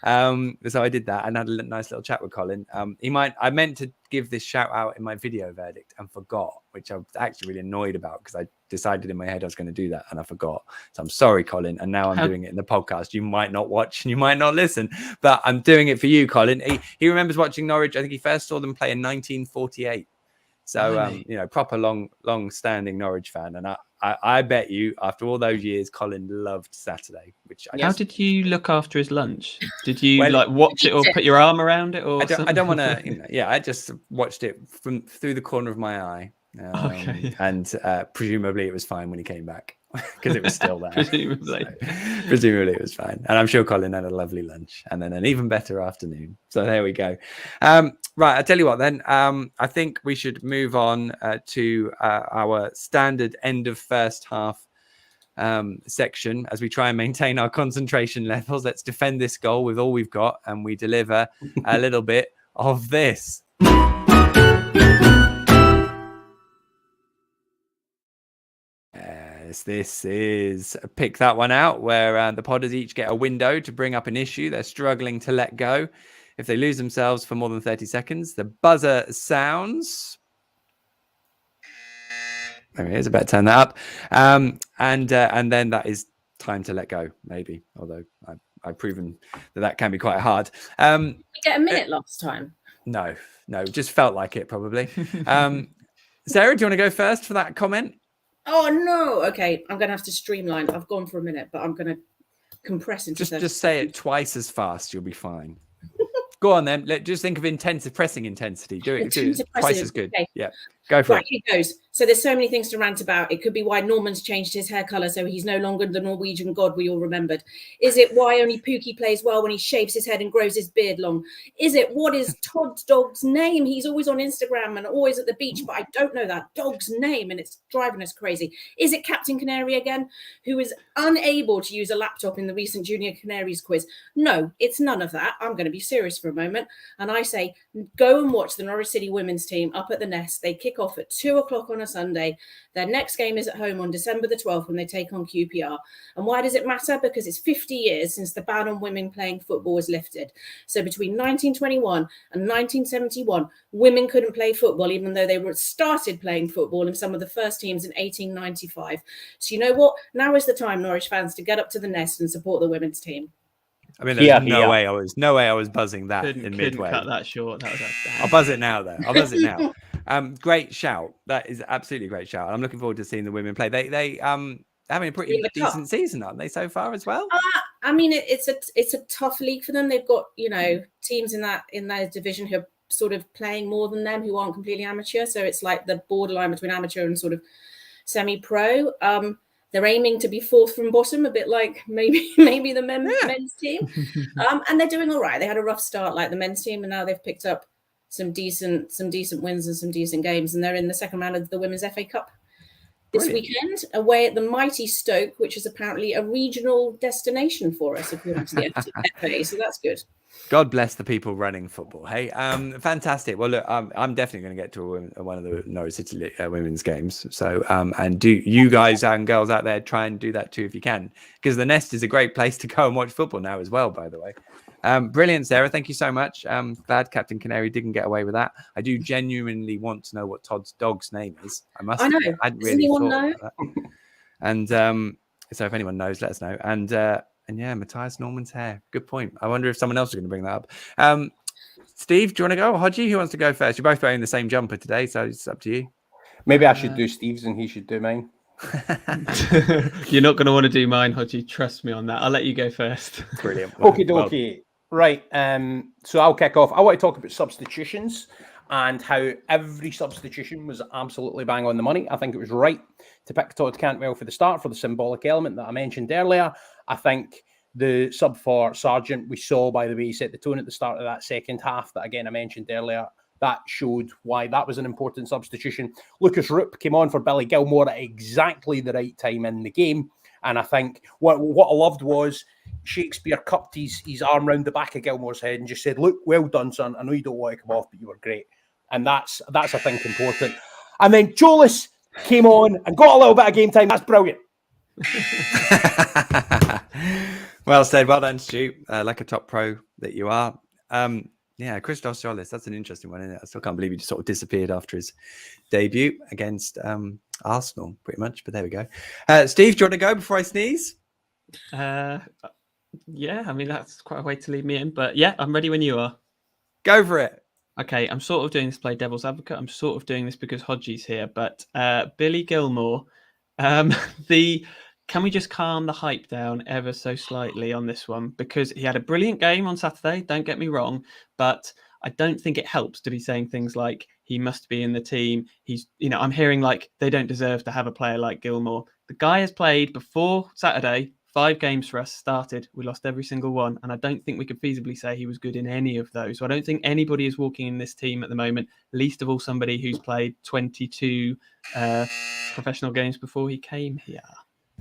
Speaker 1: So I did that and had a nice little chat with Colin. I meant to give this shout out in my video verdict and forgot, which I was actually really annoyed about because I decided in my head I was going to do that and I forgot. So I'm sorry, Colin. And now I'm doing it in the podcast. You might not watch and you might not listen, but I'm doing it for you, Colin. He remembers watching Norwich. I think he first saw them play in 1948. So, proper long-standing Norwich fan. And I bet you, after all those years, Colin loved Saturday.
Speaker 2: How did you look after his lunch? Did you watch it or put your arm around it? Or
Speaker 1: I don't want to. I just watched it through the corner of my eye. And presumably it was fine when he came back because it was still there. Presumably it was fine. And I'm sure Colin had a lovely lunch and then an even better afternoon. So there we go. Right, I'll tell you what then. I think we should move on to our standard end of first half section as we try and maintain our concentration levels. Let's defend this goal with all we've got and we deliver a little bit of this. This is pick that one out where the podders each get a window to bring up an issue they're struggling to let go. If they lose themselves for more than 30 seconds, the buzzer sounds. There it is. I better turn that up. And then that is time to let go, maybe. Although I've proven that can be quite hard.
Speaker 4: Did we get a minute last time?
Speaker 1: No, just felt like it probably. Sarah, do you want to go first for that comment?
Speaker 4: Oh no! Okay, I'm gonna have to streamline. I've gone for a minute, but I'm gonna compress into.
Speaker 1: Just say it twice as fast. You'll be fine. Go on then. Just think of pressing intensity. Do it twice as good. Okay. Yeah. Go for it.
Speaker 4: Here goes. So there's so many things to rant about. It could be why Norman's changed his hair colour so he's no longer the Norwegian god we all remembered. Is it why only Pookie plays well when he shaves his head and grows his beard long? Is it what is Todd's dog's name? He's always on Instagram and always at the beach, but I don't know that dog's name and it's driving us crazy. Is it Captain Canary again, who is unable to use a laptop in the recent Junior Canaries quiz? No, it's none of that. I'm going to be serious for a moment. And I say, go and watch the Norwich City women's team up at the Nest. They kick off at 2:00 on a Sunday. Their next game is at home on December the 12th when they take on QPR. And why does it matter? Because it's 50 years since the ban on women playing football was lifted. So between 1921 and 1971, women couldn't play football, even though they were started playing football in some of the first teams in 1895. So you know what? Now is the time, Norwich fans, to get up to the Nest and support the women's team.
Speaker 1: I mean, there's no way I was buzzing that in midway.
Speaker 2: Cut that short.
Speaker 1: I'll buzz it now, though. Great shout. That is absolutely a great shout. I'm looking forward to seeing the women play. They having a pretty decent season, aren't they, so far as well?
Speaker 4: I mean, it's a tough league for them. They've got teams in their division who are sort of playing more than them, who aren't completely amateur. So it's like the borderline between amateur and sort of semi-pro. They're aiming to be fourth from bottom, a bit like maybe the men's team. And they're doing all right. They had a rough start like the men's team, and now they've picked up some decent wins and some decent games. And they're in the second round of the Women's FA Cup this weekend, away at the mighty Stoke, which is apparently a regional destination for us, according to the FA. So that's good.
Speaker 1: God bless the people running football. Hey, fantastic. Well, look, I'm definitely going to get to one of the Norwich City women's games. So, and do you guys and girls out there try and do that too if you can, because the Nest is a great place to go and watch football now as well, by the way. Brilliant, Sarah. Thank you so much. Glad Captain Canary didn't get away with that. I do genuinely want to know what Todd's dog's name is. I know. I hadn't really thought about that. And so if anyone knows, let us know. And yeah, Matthias Norman's hair. Good point. I wonder if someone else is going to bring that up. Steve, do you want to go? Or Hodgey, who wants to go first? You're both wearing the same jumper today, so it's up to you.
Speaker 3: Maybe I should do Steve's and he should do mine.
Speaker 2: You're not going to want to do mine, Hodgey. Trust me on that. I'll let you go first.
Speaker 1: Brilliant.
Speaker 3: Okie dokie. Right. So I'll kick off. I want to talk about substitutions and how every substitution was absolutely bang on the money. I think it was right to pick Todd Cantwell for the start for the symbolic element that I mentioned earlier. I think the sub for Sargent, we saw by the way he set the tone at the start of that second half that, again, I mentioned earlier. That showed why that was an important substitution. Lucas Roop came on for Billy Gilmore at exactly the right time in the game. And I think what I loved was Shakespeare cupped his arm round the back of Gilmore's head and just said, look, well done, son. I know you don't want to come off, but you were great. And that's I think, important. And then Jolis came on and got a little bit of game time. That's brilliant.
Speaker 1: Well said. Well done, Stu. Like a top pro that you are. Christos Jolis. That's an interesting one, isn't it? I still can't believe he just sort of disappeared after his debut against Arsenal, pretty much. But there we go. Steve, do you want to go before I sneeze?
Speaker 2: Yeah, I mean, that's quite a way to lead me in. But yeah, I'm ready when you are.
Speaker 1: Go for it.
Speaker 2: Okay, I'm sort of doing this to play devil's advocate. I'm sort of doing this because Hodgey's here. But Billy Gilmore, can we just calm the hype down ever so slightly on this one? Because he had a brilliant game on Saturday, don't get me wrong, but I don't think it helps to be saying things like he must be in the team. I'm hearing like they don't deserve to have a player like Gilmore. The guy has played before Saturday, 5 games for us, started. We lost every single one. And I don't think we could feasibly say he was good in any of those. So I don't think anybody is walking in this team at the moment, least of all somebody who's played 22 professional games before he came here.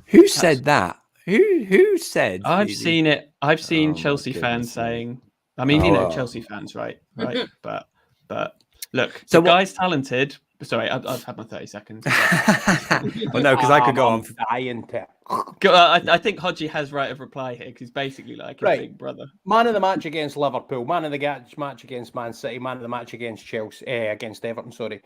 Speaker 1: Who said that? Who said?
Speaker 2: I've seen it. I've seen Chelsea fans saying, I mean, Chelsea fans, right? But look, the guy's talented. Sorry, I've had my 30 seconds.
Speaker 1: Well, no, because I could go on.
Speaker 2: I think Hodgey has right of reply here because he's basically like a big brother.
Speaker 3: Man of the match against Liverpool, man of the match against Man City, man of the match against against Everton, sorry.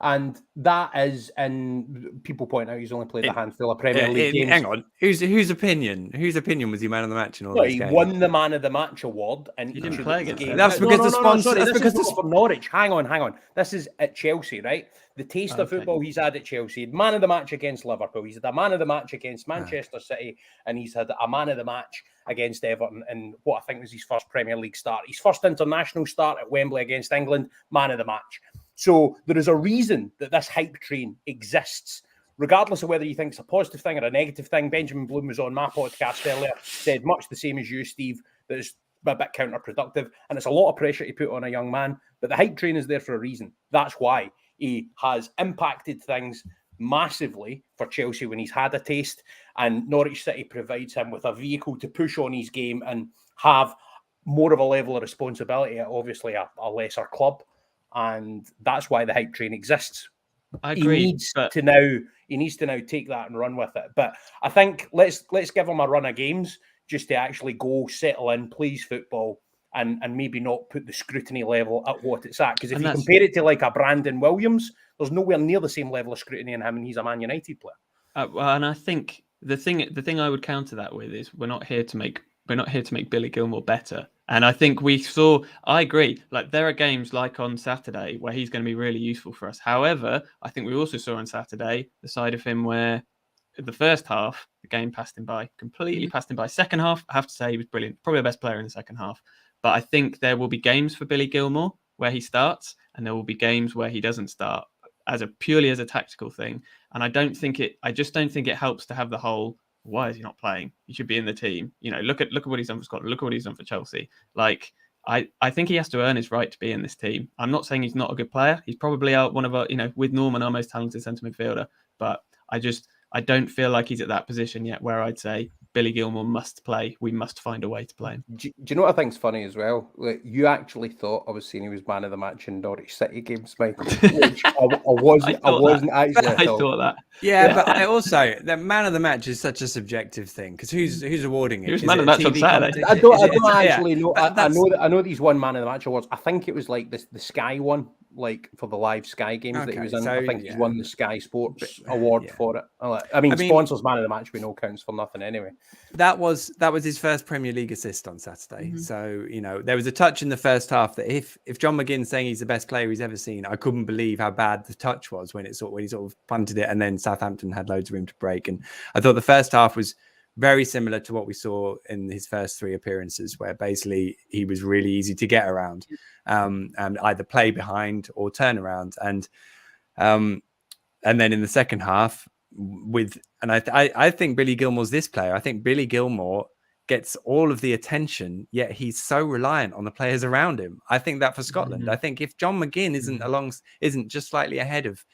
Speaker 3: And that is, and people point out he's only played a handful of Premier League games.
Speaker 1: Hang on, whose opinion? Whose opinion was he man of the match in all these games?
Speaker 3: He won the man of the match award, and
Speaker 2: he didn't play against.
Speaker 1: That's because the sponsor. That's because
Speaker 3: for Norwich. Hang on. This is at Chelsea, right? The taste of football he's had at Chelsea. Man of the match against Liverpool. He's had a man of the match against Manchester City, and he's had a man of the match against Everton in what I think was his first Premier League start. His first international start at Wembley against England, man of the match. So there is a reason that this hype train exists, regardless of whether you think it's a positive thing or a negative thing. Benjamin Bloom was on my podcast earlier, said much the same as you, Steve, that it's a bit counterproductive, and it's a lot of pressure to put on a young man. But the hype train is there for a reason. That's why he has impacted things massively for Chelsea when he's had a taste, and Norwich City provides him with a vehicle to push on his game and have more of a level of responsibility at obviously a lesser club. And that's why the hype train exists.
Speaker 2: I agree.
Speaker 3: He needs to now take that and run with it. But I think let's give him a run of games just to actually go settle in, play his football, and maybe not put the scrutiny level at what it's at. Because if you compare it to like a Brandon Williams, there's nowhere near the same level of scrutiny in him, and he's a Man United player.
Speaker 2: And I think the thing I would counter that with is we're not here to make Billy Gilmore better. And I think I agree, like there are games like on Saturday where he's going to be really useful for us. However, I think we also saw on Saturday the side of him where the first half, the game completely passed him by. Second half, I have to say he was brilliant, probably the best player in the second half. But I think there will be games for Billy Gilmore where he starts, and there will be games where he doesn't start purely as a tactical thing. And I just don't think it helps to have the whole, why is he not playing? He should be in the team. Look at what he's done for Scotland. Look at what he's done for Chelsea. Like, I think he has to earn his right to be in this team. I'm not saying he's not a good player. He's probably one of our, with Norman, our most talented centre midfielder. But I don't feel like he's at that position yet where I'd say Billy Gilmore must play. We must find a way to play him.
Speaker 3: Do you know what I think's funny as well? Like, you actually thought I was saying he was man of the match in Norwich City games, Michael. Which I wasn't actually.
Speaker 2: I thought that.
Speaker 1: Yeah, but I also, the man of the match is such a subjective thing because who's awarding it?
Speaker 2: He was man of the match on Saturday.
Speaker 3: I don't actually know. I know that he's won man of the match awards. I think it was like the Sky one, like for the live Sky games that he was in. So, I think he's won the Sky Sports award for it. I mean, sponsors man of the match we know counts for nothing anyway.
Speaker 1: That was his first Premier League assist on Saturday. Mm-hmm. So there was a touch in the first half that if John McGinn's saying he's the best player he's ever seen, I couldn't believe how bad the touch was when he sort of punted it, and then Southampton had loads of room to break. And I thought the first half was very similar to what we saw in his first 3 appearances, where basically he was really easy to get around, and either play behind or turn around. And then in the second half, I think Billy Gilmore's this player. I think Billy Gilmore gets all of the attention, yet he's so reliant on the players around him. I think that for Scotland, I think if John McGinn isn't just slightly ahead of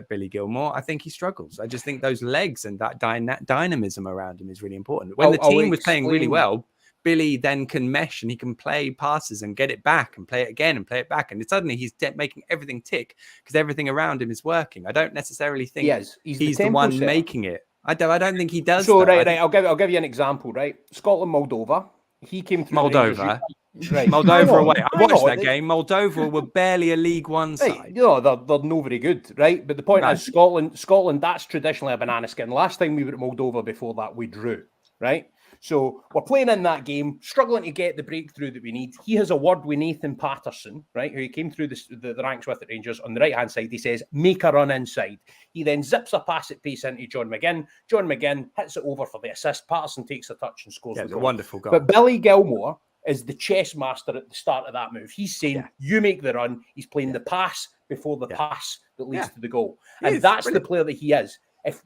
Speaker 1: Billy Gilmore, I think he struggles. I just think those legs and that dynamism around him is really important. When the team was playing really well, Billy then can mesh and he can play passes and get it back and play it again and play it back. And suddenly he's making everything tick because everything around him is working. I don't necessarily think he's the one making it I don't think he does.
Speaker 3: So right, I'll give you an example. Right, Scotland, Moldova. He came through
Speaker 1: Moldova.
Speaker 3: Right,
Speaker 1: Moldova away. I watched that game. Moldova were barely a League One side.
Speaker 3: Right, you know, they're not very good, right? But the point is, Scotland, that's traditionally a banana skin. Last time we were at Moldova before that, we drew, right? So we're playing in that game, struggling to get the breakthrough that we need. He has a word with Nathan Patterson, right, who he came through the ranks with at Rangers. On the right-hand side, he says, make a run inside. He then zips a pass at pace into John McGinn. John McGinn hits it over for the assist. Patterson takes a touch and scores the goal.
Speaker 1: A wonderful goal.
Speaker 3: But Billy Gilmore is the chess master at the start of that move. He's saying, you make the run. He's playing the pass before the pass that leads to the goal. And that's brilliant. The player that he is. If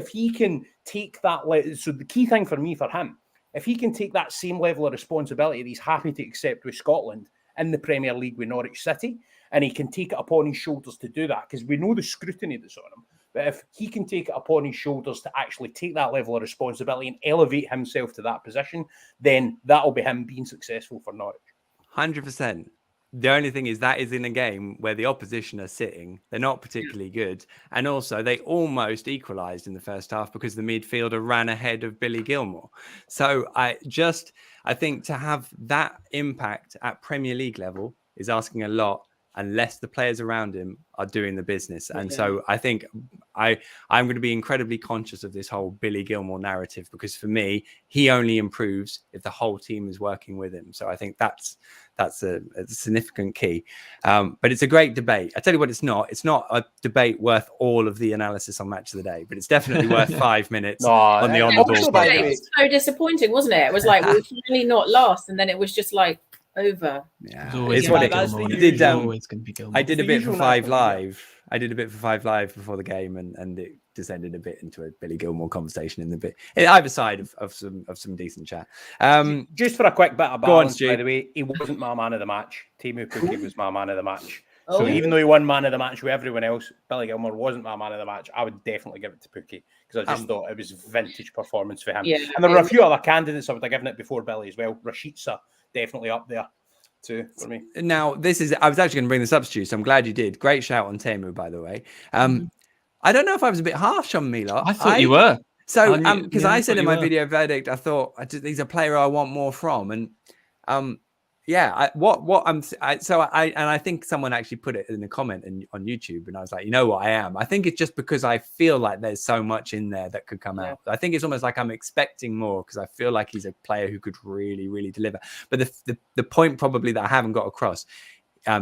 Speaker 3: he can take that, so the key thing for me, for him, if he can take that same level of responsibility that he's happy to accept with Scotland in the Premier League with Norwich City, and he can take it upon his shoulders to do that, because we know the scrutiny that's on him, but if he can take it upon his shoulders to actually take that level of responsibility and elevate himself to that position, then that'll be him being successful for Norwich.
Speaker 1: 100%. The only thing is that is in a game where the opposition are sitting. They're not particularly good. And also they almost equalised in the first half because the midfielder ran ahead of Billy Gilmore. So I think to have that impact at Premier League level is asking a lot, unless the players around him are doing the business. And so I think I'm going to be incredibly conscious of this whole Billy Gilmore narrative, because for me, he only improves if the whole team is working with him. So I think that's a significant key. But it's a great debate. I tell you what, it's not a debate worth all of the analysis on Match of the Day, but it's definitely worth 5 minutes on the On the Ball podcast.
Speaker 4: It was so disappointing, wasn't it? It was like, we were finally not last, and then it was just like, over.
Speaker 1: Yeah, it's what it is. I did a bit for Five Live. I did a bit for Five Live before the game, and it descended a bit into a Billy Gilmore conversation in the bit either side of some decent chat.
Speaker 3: Just for a quick bit of balance, by the way, he wasn't my man of the match. Teemu Pukki was my man of the match. So even though he won man of the match with everyone else, Billy Gilmore wasn't my man of the match. I would definitely give it to Pukki, because I just thought it was vintage performance for him. Yeah, and there were a few other candidates I would have given it before Billy as well. Rashica definitely up there too for me.
Speaker 1: Now, I was actually going to bring this up to you, so I'm glad you did. Great shout on Teemu, by the way. I don't know if I was a bit harsh on Milo.
Speaker 2: I thought you were.
Speaker 1: So, because I said in my video verdict, I thought he's a player I want more from, and I think someone actually put it in a comment on YouTube, and I was like, you know what, I think it's just because I feel like there's so much in there that could come out. I think it's almost like I'm expecting more, because I feel like he's a player who could really, really deliver. But the point probably that I haven't got across,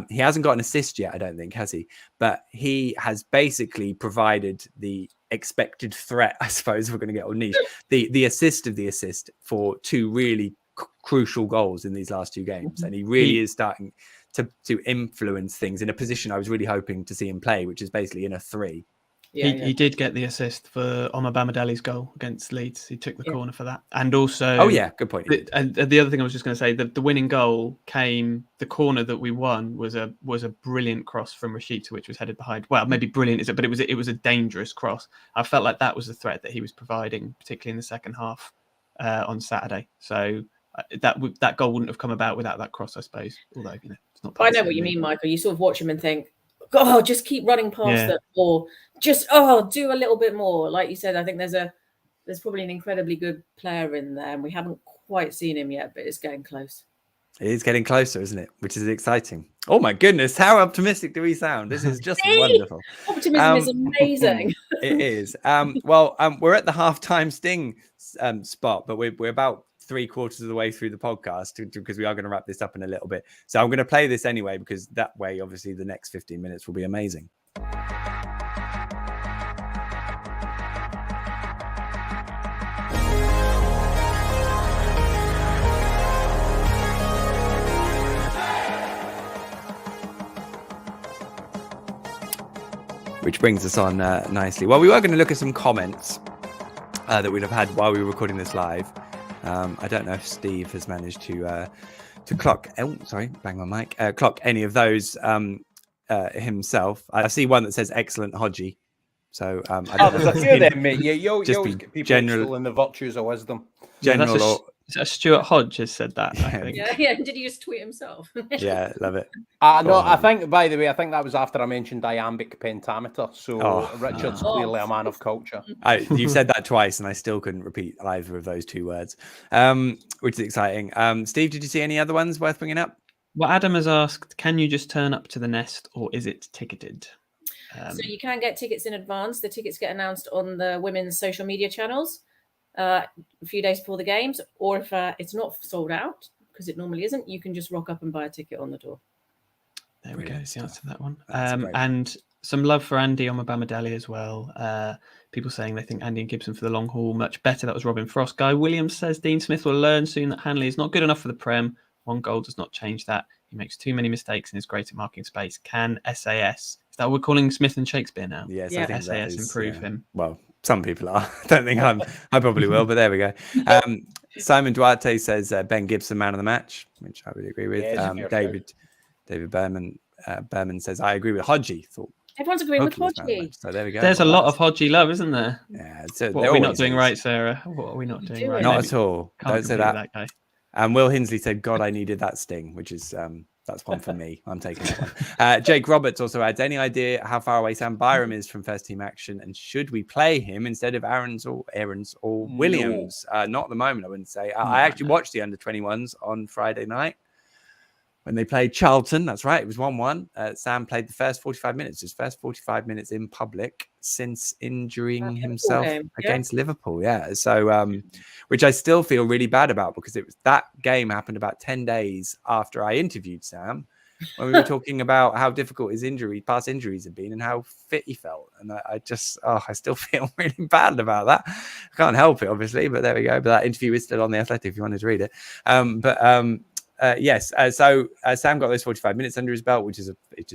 Speaker 1: he hasn't got an assist yet, I don't think, has he? But he has basically provided the expected threat, I suppose, if we're going to get all niche, the assist of the assist for two really crucial goals in these last two games, and he really is starting to influence things in a position I was really hoping to see him play, which is basically in a 3.
Speaker 2: He did get the assist for Omar Bamadeli's goal against Leeds. He took the corner for that, and also
Speaker 1: good point.
Speaker 2: And the other thing I was just going to say, the winning goal came. The corner that we won was a brilliant cross from Rashica, which was headed behind. Well, maybe brilliant is it, but it was a dangerous cross. I felt like that was the threat that he was providing, particularly in the second half on Saturday. So that goal wouldn't have come about without that cross, I suppose. Although it's not.
Speaker 4: I know what you mean, Michael. You sort of watch him and think, "God, just keep running past it," or just do a little bit more. Like you said, I think there's probably an incredibly good player in there, and we haven't quite seen him yet, but it's getting close.
Speaker 1: It is getting closer, isn't it? Which is exciting. Oh my goodness, how optimistic do we sound? This is just wonderful.
Speaker 4: Optimism is amazing.
Speaker 1: It is. We're at the halftime sting spot, but we're about 3/4 of the way through the podcast, because we are going to wrap this up in a little bit. So I'm going to play this anyway, because that way, obviously, the next 15 minutes will be amazing. Which brings us on nicely. Well, we were going to look at some comments that we'd have had while we were recording this live. I don't know if Steve has managed to clock. Oh, sorry, bang my mic. Clock any of those himself. I see one that says "excellent Hodgey." So
Speaker 3: there's a few of them, mate. You always get people extolling the virtues of wisdom.
Speaker 1: General
Speaker 2: Stuart Hodge has said that, I think.
Speaker 4: Yeah. Did he just tweet himself?
Speaker 1: Yeah, love it.
Speaker 3: No, I think, by the way, I think that was after I mentioned iambic pentameter. So Richard's clearly a man of culture.
Speaker 1: You said that twice, and I still couldn't repeat either of those two words, which is exciting. Steve, did you see any other ones worth bringing up?
Speaker 2: Well, Adam has asked, can you just turn up to the Nest, or is it ticketed?
Speaker 4: So you can get tickets in advance. The tickets get announced on the women's social media channels a few days before the games, or if it's not sold out, because it normally isn't, you can just rock up and buy a ticket on the door.
Speaker 2: There we go. That's the answer to that one. And some love for Andy on Mabama Deli as well. People saying they think Andy and Gibson for the long haul much better. That was Robin Frost. Guy Williams says Dean Smith will learn soon that Hanley is not good enough for the Prem. One goal does not change that. He makes too many mistakes and is great at marking space. Can SAS, is that what we're calling Smith and Shakespeare now?
Speaker 1: Yes, I think
Speaker 2: SAS improve him.
Speaker 1: Well, some people are. I don't think I probably will, but there we go. Simon Duarte says Ben Gibson man of the match, which I would agree with. David Berman says I agree with Hodgey.
Speaker 4: Everyone's agreeing with Hodgey.
Speaker 1: So there we go.
Speaker 2: There's a lot of Hodgey love, isn't there?
Speaker 1: Yeah.
Speaker 2: What are we not doing right, Sarah? What are we not doing right?
Speaker 1: Not at all. Don't say that.
Speaker 2: Guy.
Speaker 1: And Will Hinsley said, God, I needed that sting, which is that's one for me. I'm taking that one. Jake Roberts also adds, any idea how far away Sam Byram is from first team action, and should we play him instead of Aarons or Williams? Not at the moment, I wouldn't say. I actually watched the under-21s on Friday night when they played Charlton. That's right, it was 1-1. Sam played the first 45 minutes, his first 45 minutes in public since injuring himself against Liverpool. Yeah, so which I still feel really bad about, because it was that game happened about 10 days after I interviewed Sam, when we were talking about how difficult his past injuries have been and how fit he felt. And I still feel really bad about that. I can't help it, obviously, but there we go. But that interview is still on The Athletic if you wanted to read it. Yes. So Sam got those 45 minutes under his belt, which is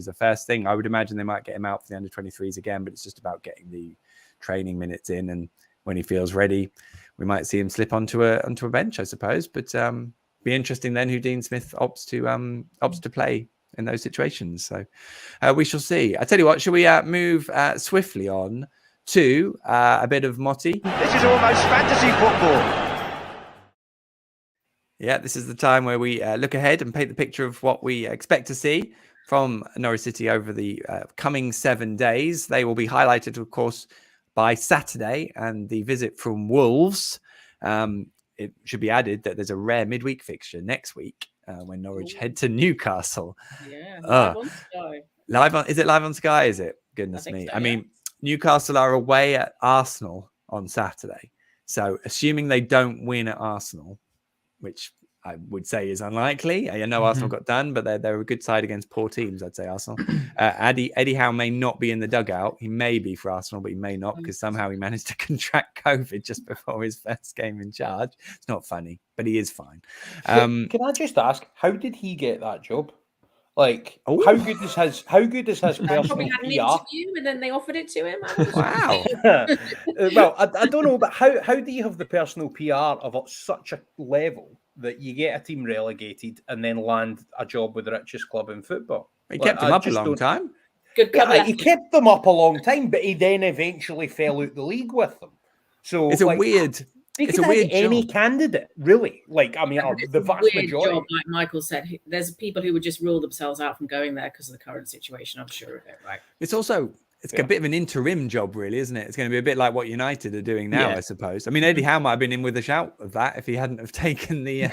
Speaker 1: a first thing. I would imagine they might get him out for the under-23s again, but it's just about getting the training minutes in, and when he feels ready, we might see him slip onto a bench, I suppose. But be interesting then who Dean Smith opts to play in those situations. So we shall see. I tell you what, shall we move swiftly on to a bit of Motti?
Speaker 5: This is almost fantasy football.
Speaker 1: Yeah, this is the time where we look ahead and paint the picture of what we expect to see from Norwich City over the coming 7 days. They will be highlighted, of course, by Saturday and the visit from Wolves. It should be added that there's a rare midweek fixture next week when Norwich head to Newcastle.
Speaker 4: Yeah, live on Sky.
Speaker 1: Is it live on Sky? Is it? Goodness me. So, I mean, Newcastle are away at Arsenal on Saturday. So assuming they don't win at Arsenal, which I would say is unlikely. I know Arsenal got done, but they're a good side against poor teams, I'd say, Arsenal. Eddie Howe may not be in the dugout. He may be for Arsenal, but he may not, because somehow he managed to contract COVID just before his first game in charge. It's not funny, but he is fine.
Speaker 3: Can I just ask, how did he get that job? Like, how good is his personal
Speaker 4: probably had an
Speaker 3: PR?
Speaker 4: interview and then they offered it to him.
Speaker 1: Wow.
Speaker 3: Well, I don't know, but how do you have the personal PR of such a level that you get a team relegated and then land a job with the richest club in football?
Speaker 1: He kept him up a long time.
Speaker 4: Good
Speaker 3: yeah, he kept them up a long time, but he then eventually fell out the league with them. So
Speaker 1: it's a weird.
Speaker 3: It's a weird any candidate, really. Like, I mean, the vast majority.
Speaker 4: Job, like Michael said, there's people who would just rule themselves out from going there because of the current situation. I'm sure of it, right?
Speaker 1: It's also a bit of an interim job, really, isn't it? It's going to be a bit like what United are doing now, I suppose. I mean, Eddie Howe might have been in with a shout of that if he hadn't have taken the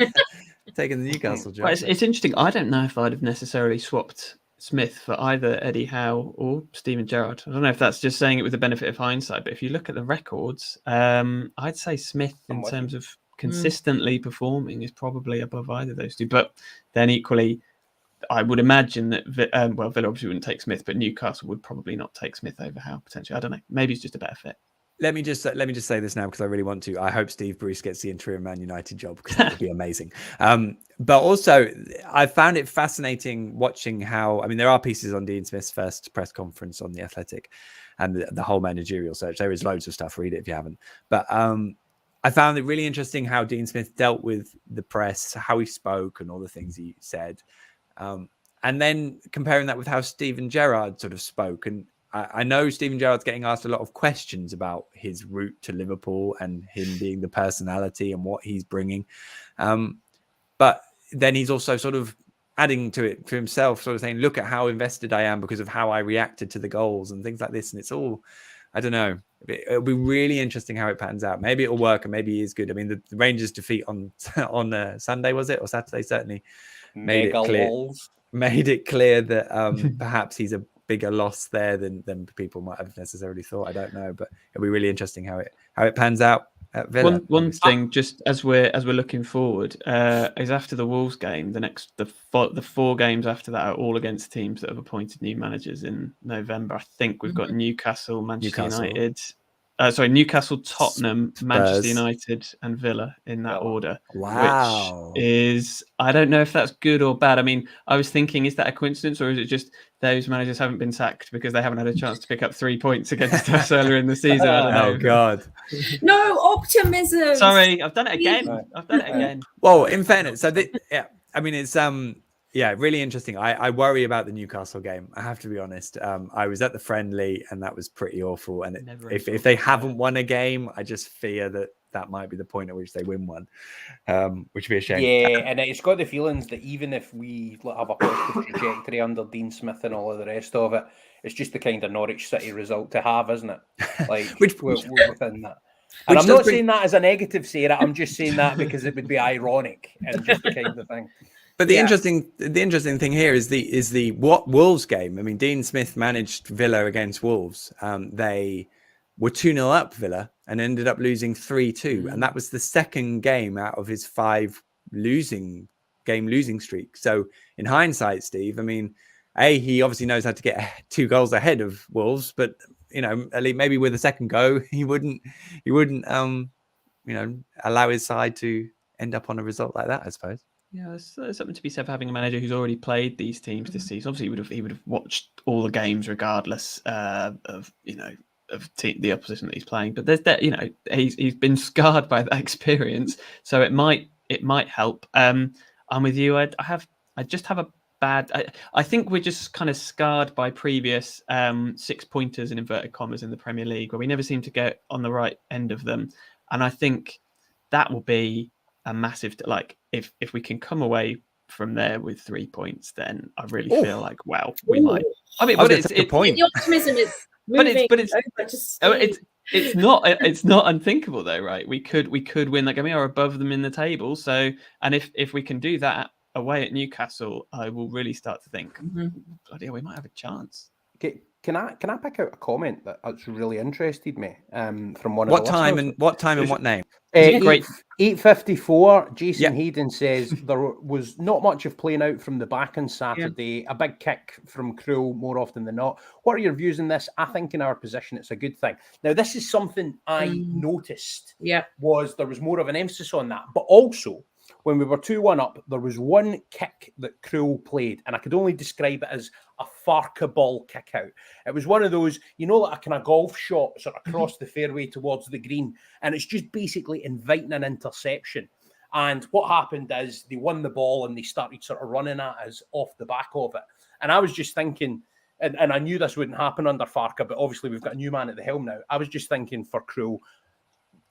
Speaker 1: Newcastle job.
Speaker 2: Well, it's interesting. I don't know if I'd have necessarily swapped Smith for either Eddie Howe or Steven Gerrard. I don't know if that's just saying it with the benefit of hindsight, but if you look at the records, I'd say Smith, in terms of consistently performing, is probably above either of those two. But then equally, I would imagine that Villa obviously wouldn't take Smith, but Newcastle would probably not take Smith over Howe potentially. I don't know. Maybe it's just a better fit.
Speaker 1: Let me just say this now because I really want to. I hope Steve Bruce gets the interim Man United job because that would be amazing. But also, I found it fascinating watching how. I mean, there are pieces on Dean Smith's first press conference on The Athletic, and the whole managerial search. There is loads of stuff. Read it if you haven't. But I found it really interesting how Dean Smith dealt with the press, how he spoke, and all the things he said. And then comparing that with how Steven Gerrard sort of spoke, and I know Steven Gerrard's getting asked a lot of questions about his route to Liverpool and him being the personality and what he's bringing. But then he's also sort of adding to it for himself, sort of saying, look at how invested I am because of how I reacted to the goals and things like this. And it's all, I don't know. It'll be really interesting how it pans out. Maybe it'll work and maybe he is good. I mean, the Rangers defeat on Sunday, was it? Or Saturday, certainly made it clear that perhaps he's a bigger loss there than people might have necessarily thought. I don't know, but it'll be really interesting how it pans out at Villa.
Speaker 2: One thing, just as we're looking forward, is after the Wolves game, the 4 games after that are all against teams that have appointed new managers in November. I think we've got Newcastle, United. Newcastle, Tottenham, Manchester United, and Villa in that order.
Speaker 1: Wow.
Speaker 2: Which is, I don't know if that's good or bad. I mean, I was thinking, is that a coincidence or is it just those managers haven't been sacked because they haven't had a chance to pick up 3 points against us earlier in the season? I don't know.
Speaker 1: Oh, God.
Speaker 4: No, optimism.
Speaker 2: Sorry, I've done it again.
Speaker 1: Well, in fairness, so I mean, it's really interesting. I worry about the Newcastle game. I have to be honest. I was at the friendly and that was pretty awful. And if they haven't won a game, I just fear that might be the point at which they win one, which would be a shame.
Speaker 3: Yeah, and it's got the feelings that even if we have a positive trajectory under Dean Smith and all of the rest of it, it's just the kind of Norwich City result to have, isn't it? Like we're within that. And I'm not saying that as a negative, Sarah. I'm just saying that because it would be ironic and just the kind of thing.
Speaker 1: But the interesting thing here is the Wolves game. I mean, Dean Smith managed Villa against Wolves. They were 2-0 up, Villa, and ended up losing 3-2. And that was the second game out of his 5 losing streak. So in hindsight, Steve, I mean, he obviously knows how to get 2 goals ahead of Wolves, but at least maybe with a second go, he wouldn't allow his side to end up on a result like that, I suppose.
Speaker 2: Yeah, there's something to be said for having a manager who's already played these teams this season. Obviously, he would have watched all the games regardless of the opposition that he's playing. But there's that, he's been scarred by that experience, so it might help. I'm with you. I just have a bad. I think we're just kind of scarred by previous 6-pointers in inverted commas in the Premier League, where we never seem to get on the right end of them, and I think that will be a massive, if we can come away from there with 3 points, then I really feel like, wow, we might. I mean, but it's a point.
Speaker 4: The optimism is moving
Speaker 2: it's not unthinkable though, right? We could win that game. We are above them in the table, so and if we can do that away at Newcastle, I will really start to think, bloody hell, we might have a chance.
Speaker 3: Okay. Can I pick out a comment that's really interested me from one of
Speaker 1: what
Speaker 3: the
Speaker 1: time
Speaker 3: listeners?
Speaker 1: and what time and what name?
Speaker 2: Great.
Speaker 3: 8:54. Jason Hayden says there was not much of playing out from the back on Saturday. A big kick from Krul more often than not. What are your views on this? I think in our position it's a good thing. Now this is something I noticed. Was there was more of an emphasis on that, but also when we were 2-1 up, there was one kick that Krul played, and I could only describe it as a Farka ball kick out. It was one of those, like a kind of golf shot sort of across the fairway towards the green, and it's just basically inviting an interception. And what happened is they won the ball and they started sort of running at us off the back of it. And I was just thinking, and I knew this wouldn't happen under Farka, but obviously we've got a new man at the helm now. I was just thinking for Krul,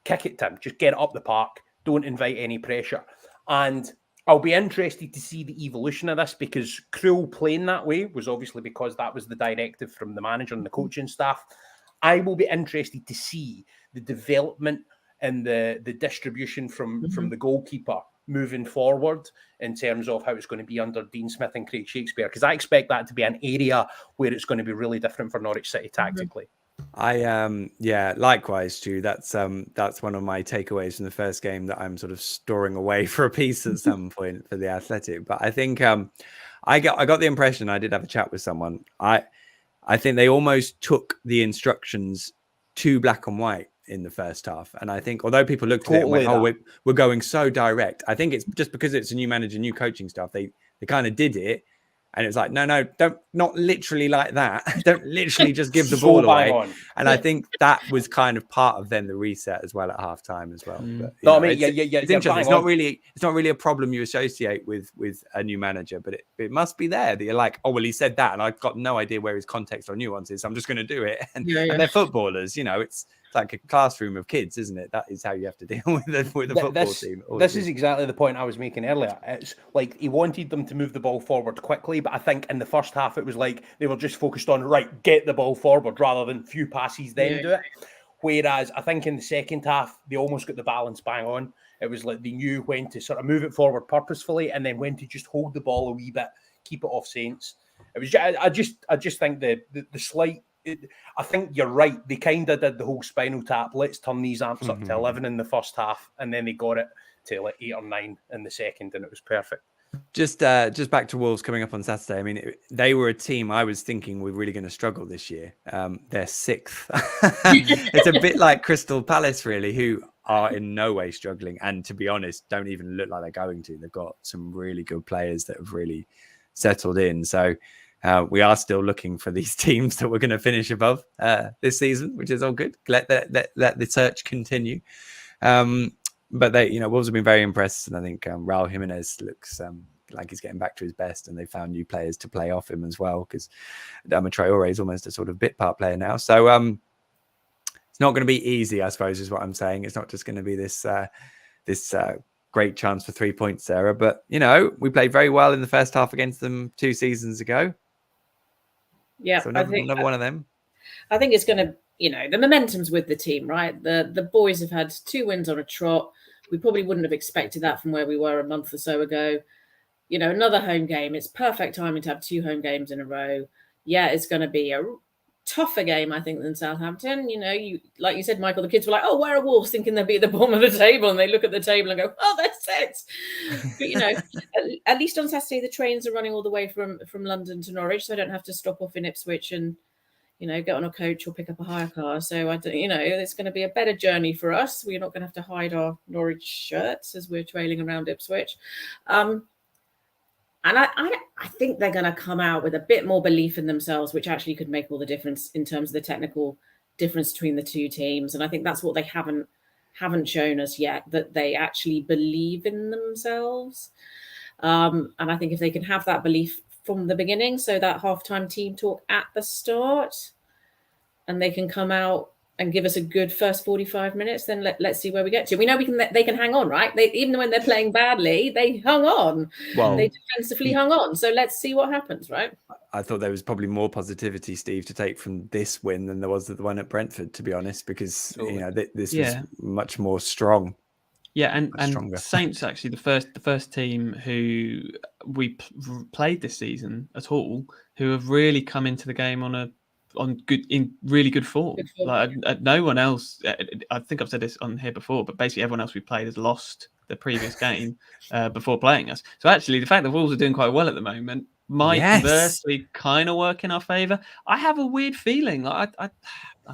Speaker 3: kick it, Tim. Just get it up the park. Don't invite any pressure. And I'll be interested to see the evolution of this, because Krul playing that way was obviously because that was the directive from the manager and the coaching staff. I will be interested to see the development and the distribution from the goalkeeper moving forward in terms of how it's going to be under Dean Smith and Craig Shakespeare, because I expect that to be an area where it's going to be really different for Norwich City tactically.
Speaker 1: Likewise, Stu. That's one of my takeaways from the first game that I'm sort of storing away for a piece at some point for the Athletic. But I think I got the impression, I did have a chat with someone. I think they almost took the instructions too black and white in the first half, and I think although people looked at it and went, "Oh, we're going so direct," I think it's just because it's a new manager, new coaching staff. They kind of did it, And it's like, no, not literally like that. Don't literally just give the ball away. And I think that was kind of part of then the reset as well at halftime as well. But,
Speaker 3: no, I mean,
Speaker 1: it's interesting. It's not really a problem you associate with a new manager, but it must be there that you're like, oh, well, he said that, and I've got no idea where his context or nuance is. I'm just going to do it. And they're footballers, it's like a classroom of kids, isn't it? That is how you have to deal with a football team.
Speaker 3: This is exactly the point I was making earlier. It's like he wanted them to move the ball forward quickly, but I think in the first half it was like they were just focused on, right, get the ball forward rather than few passes then do it. Whereas I think in the second half, they almost got the balance bang on. It was like they knew when to sort of move it forward purposefully and then when to just hold the ball a wee bit, keep it off Saints. It was I just think the slight... I think you're right. They kind of did the whole spinal tap. Let's turn these amps up to 11 in the first half, and then they got it to like 8 or 9 in the second, and it was perfect.
Speaker 1: Just back to Wolves coming up on Saturday. I mean, they were a team I was thinking were really going to struggle this year. They're 6th. It's a bit like Crystal Palace, really, who are in no way struggling, and to be honest, don't even look like they're going to. They've got some really good players that have really settled in. So. We are still looking for these teams that we're going to finish above this season, which is all good. Let the search continue. But they, Wolves have been very impressed, and I think Raul Jimenez looks like he's getting back to his best, and they found new players to play off him as well, because Adama Traore is almost a sort of bit part player now. So it's not going to be easy, I suppose, is what I'm saying. It's not just going to be this great chance for 3 points, Sarah. But we played very well in the first half against them 2 seasons ago.
Speaker 4: Yeah,
Speaker 1: so another one of them.
Speaker 4: I think it's going to, the momentum's with the team, right? The boys have had 2 wins on a trot. We probably wouldn't have expected that from where we were a month or so ago. Another home game. It's perfect timing to have 2 home games in a row. Yeah, it's going to be a tougher game, I think, than Southampton. You like you said, Michael, the kids were like, oh, where are Wolves, thinking they'll be at the bottom of the table, and they look at the table and go, oh, that's it. But at least on Saturday the trains are running all the way from London to Norwich, so I don't have to stop off in Ipswich and get on a coach or pick up a hire car. So I don't, it's going to be a better journey for us. We're not going to have to hide our Norwich shirts as we're trailing around Ipswich. And I think they're going to come out with a bit more belief in themselves, which actually could make all the difference in terms of the technical difference between the 2 teams. And I think that's what they haven't shown us yet, that they actually believe in themselves. And I think if they can have that belief from the beginning, so that halftime team talk at the start, and they can come out and give us a good first 45 minutes, then let's see where we get to. We know they can hang on, right? Even when they're playing badly, they hung on. Well, they defensively hung on. So let's see what happens, right?
Speaker 1: I thought there was probably more positivity, Steve, to take from this win than there was the one at Brentford, to be honest, because this was much more strong.
Speaker 2: Yeah, and Saints actually the first team who we played this season at all, who have really come into the game in really good form. Like no one else, I think I've said this on here before, but basically everyone else we played has lost the previous game before playing us. So actually the fact that Wolves are doing quite well at the moment might conversely kind of work in our favour. I have a weird feeling. I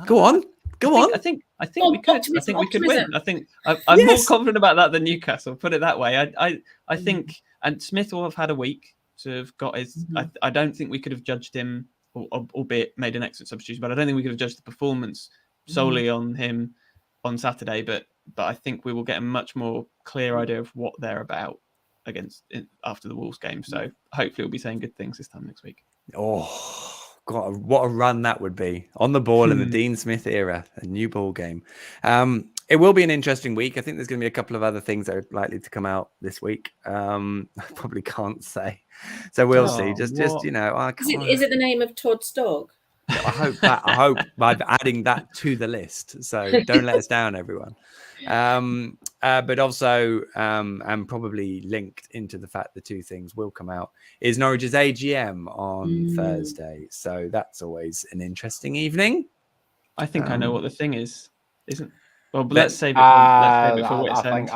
Speaker 1: Go on. I
Speaker 2: think we could. I think we could win. I think I'm more confident about that than Newcastle. Put it that way. I think, and Smith will have had a week to have got his. I don't think we could have judged him, albeit made an excellent substitution, but I don't think we could have judged the performance solely on him on Saturday. But I think we will get a much more clear idea of what they're about after the Wolves game. So hopefully we'll be saying good things this time next week.
Speaker 1: Oh. God, what a run that would be on the ball in the Dean Smith era, a new ball game. It will be an interesting week. I think there's going to be a couple of other things that are likely to come out this week. I probably can't say, so we'll see. Just is
Speaker 4: it the name of Todd's dog?
Speaker 1: I hope by adding that to the list. So don't let us down, everyone. But also, and probably linked into the fact the 2 things will come out, is Norwich's AGM on Thursday. So that's always an interesting evening.
Speaker 2: I think I know what the thing is, isn't? Well, let's save it for what's end.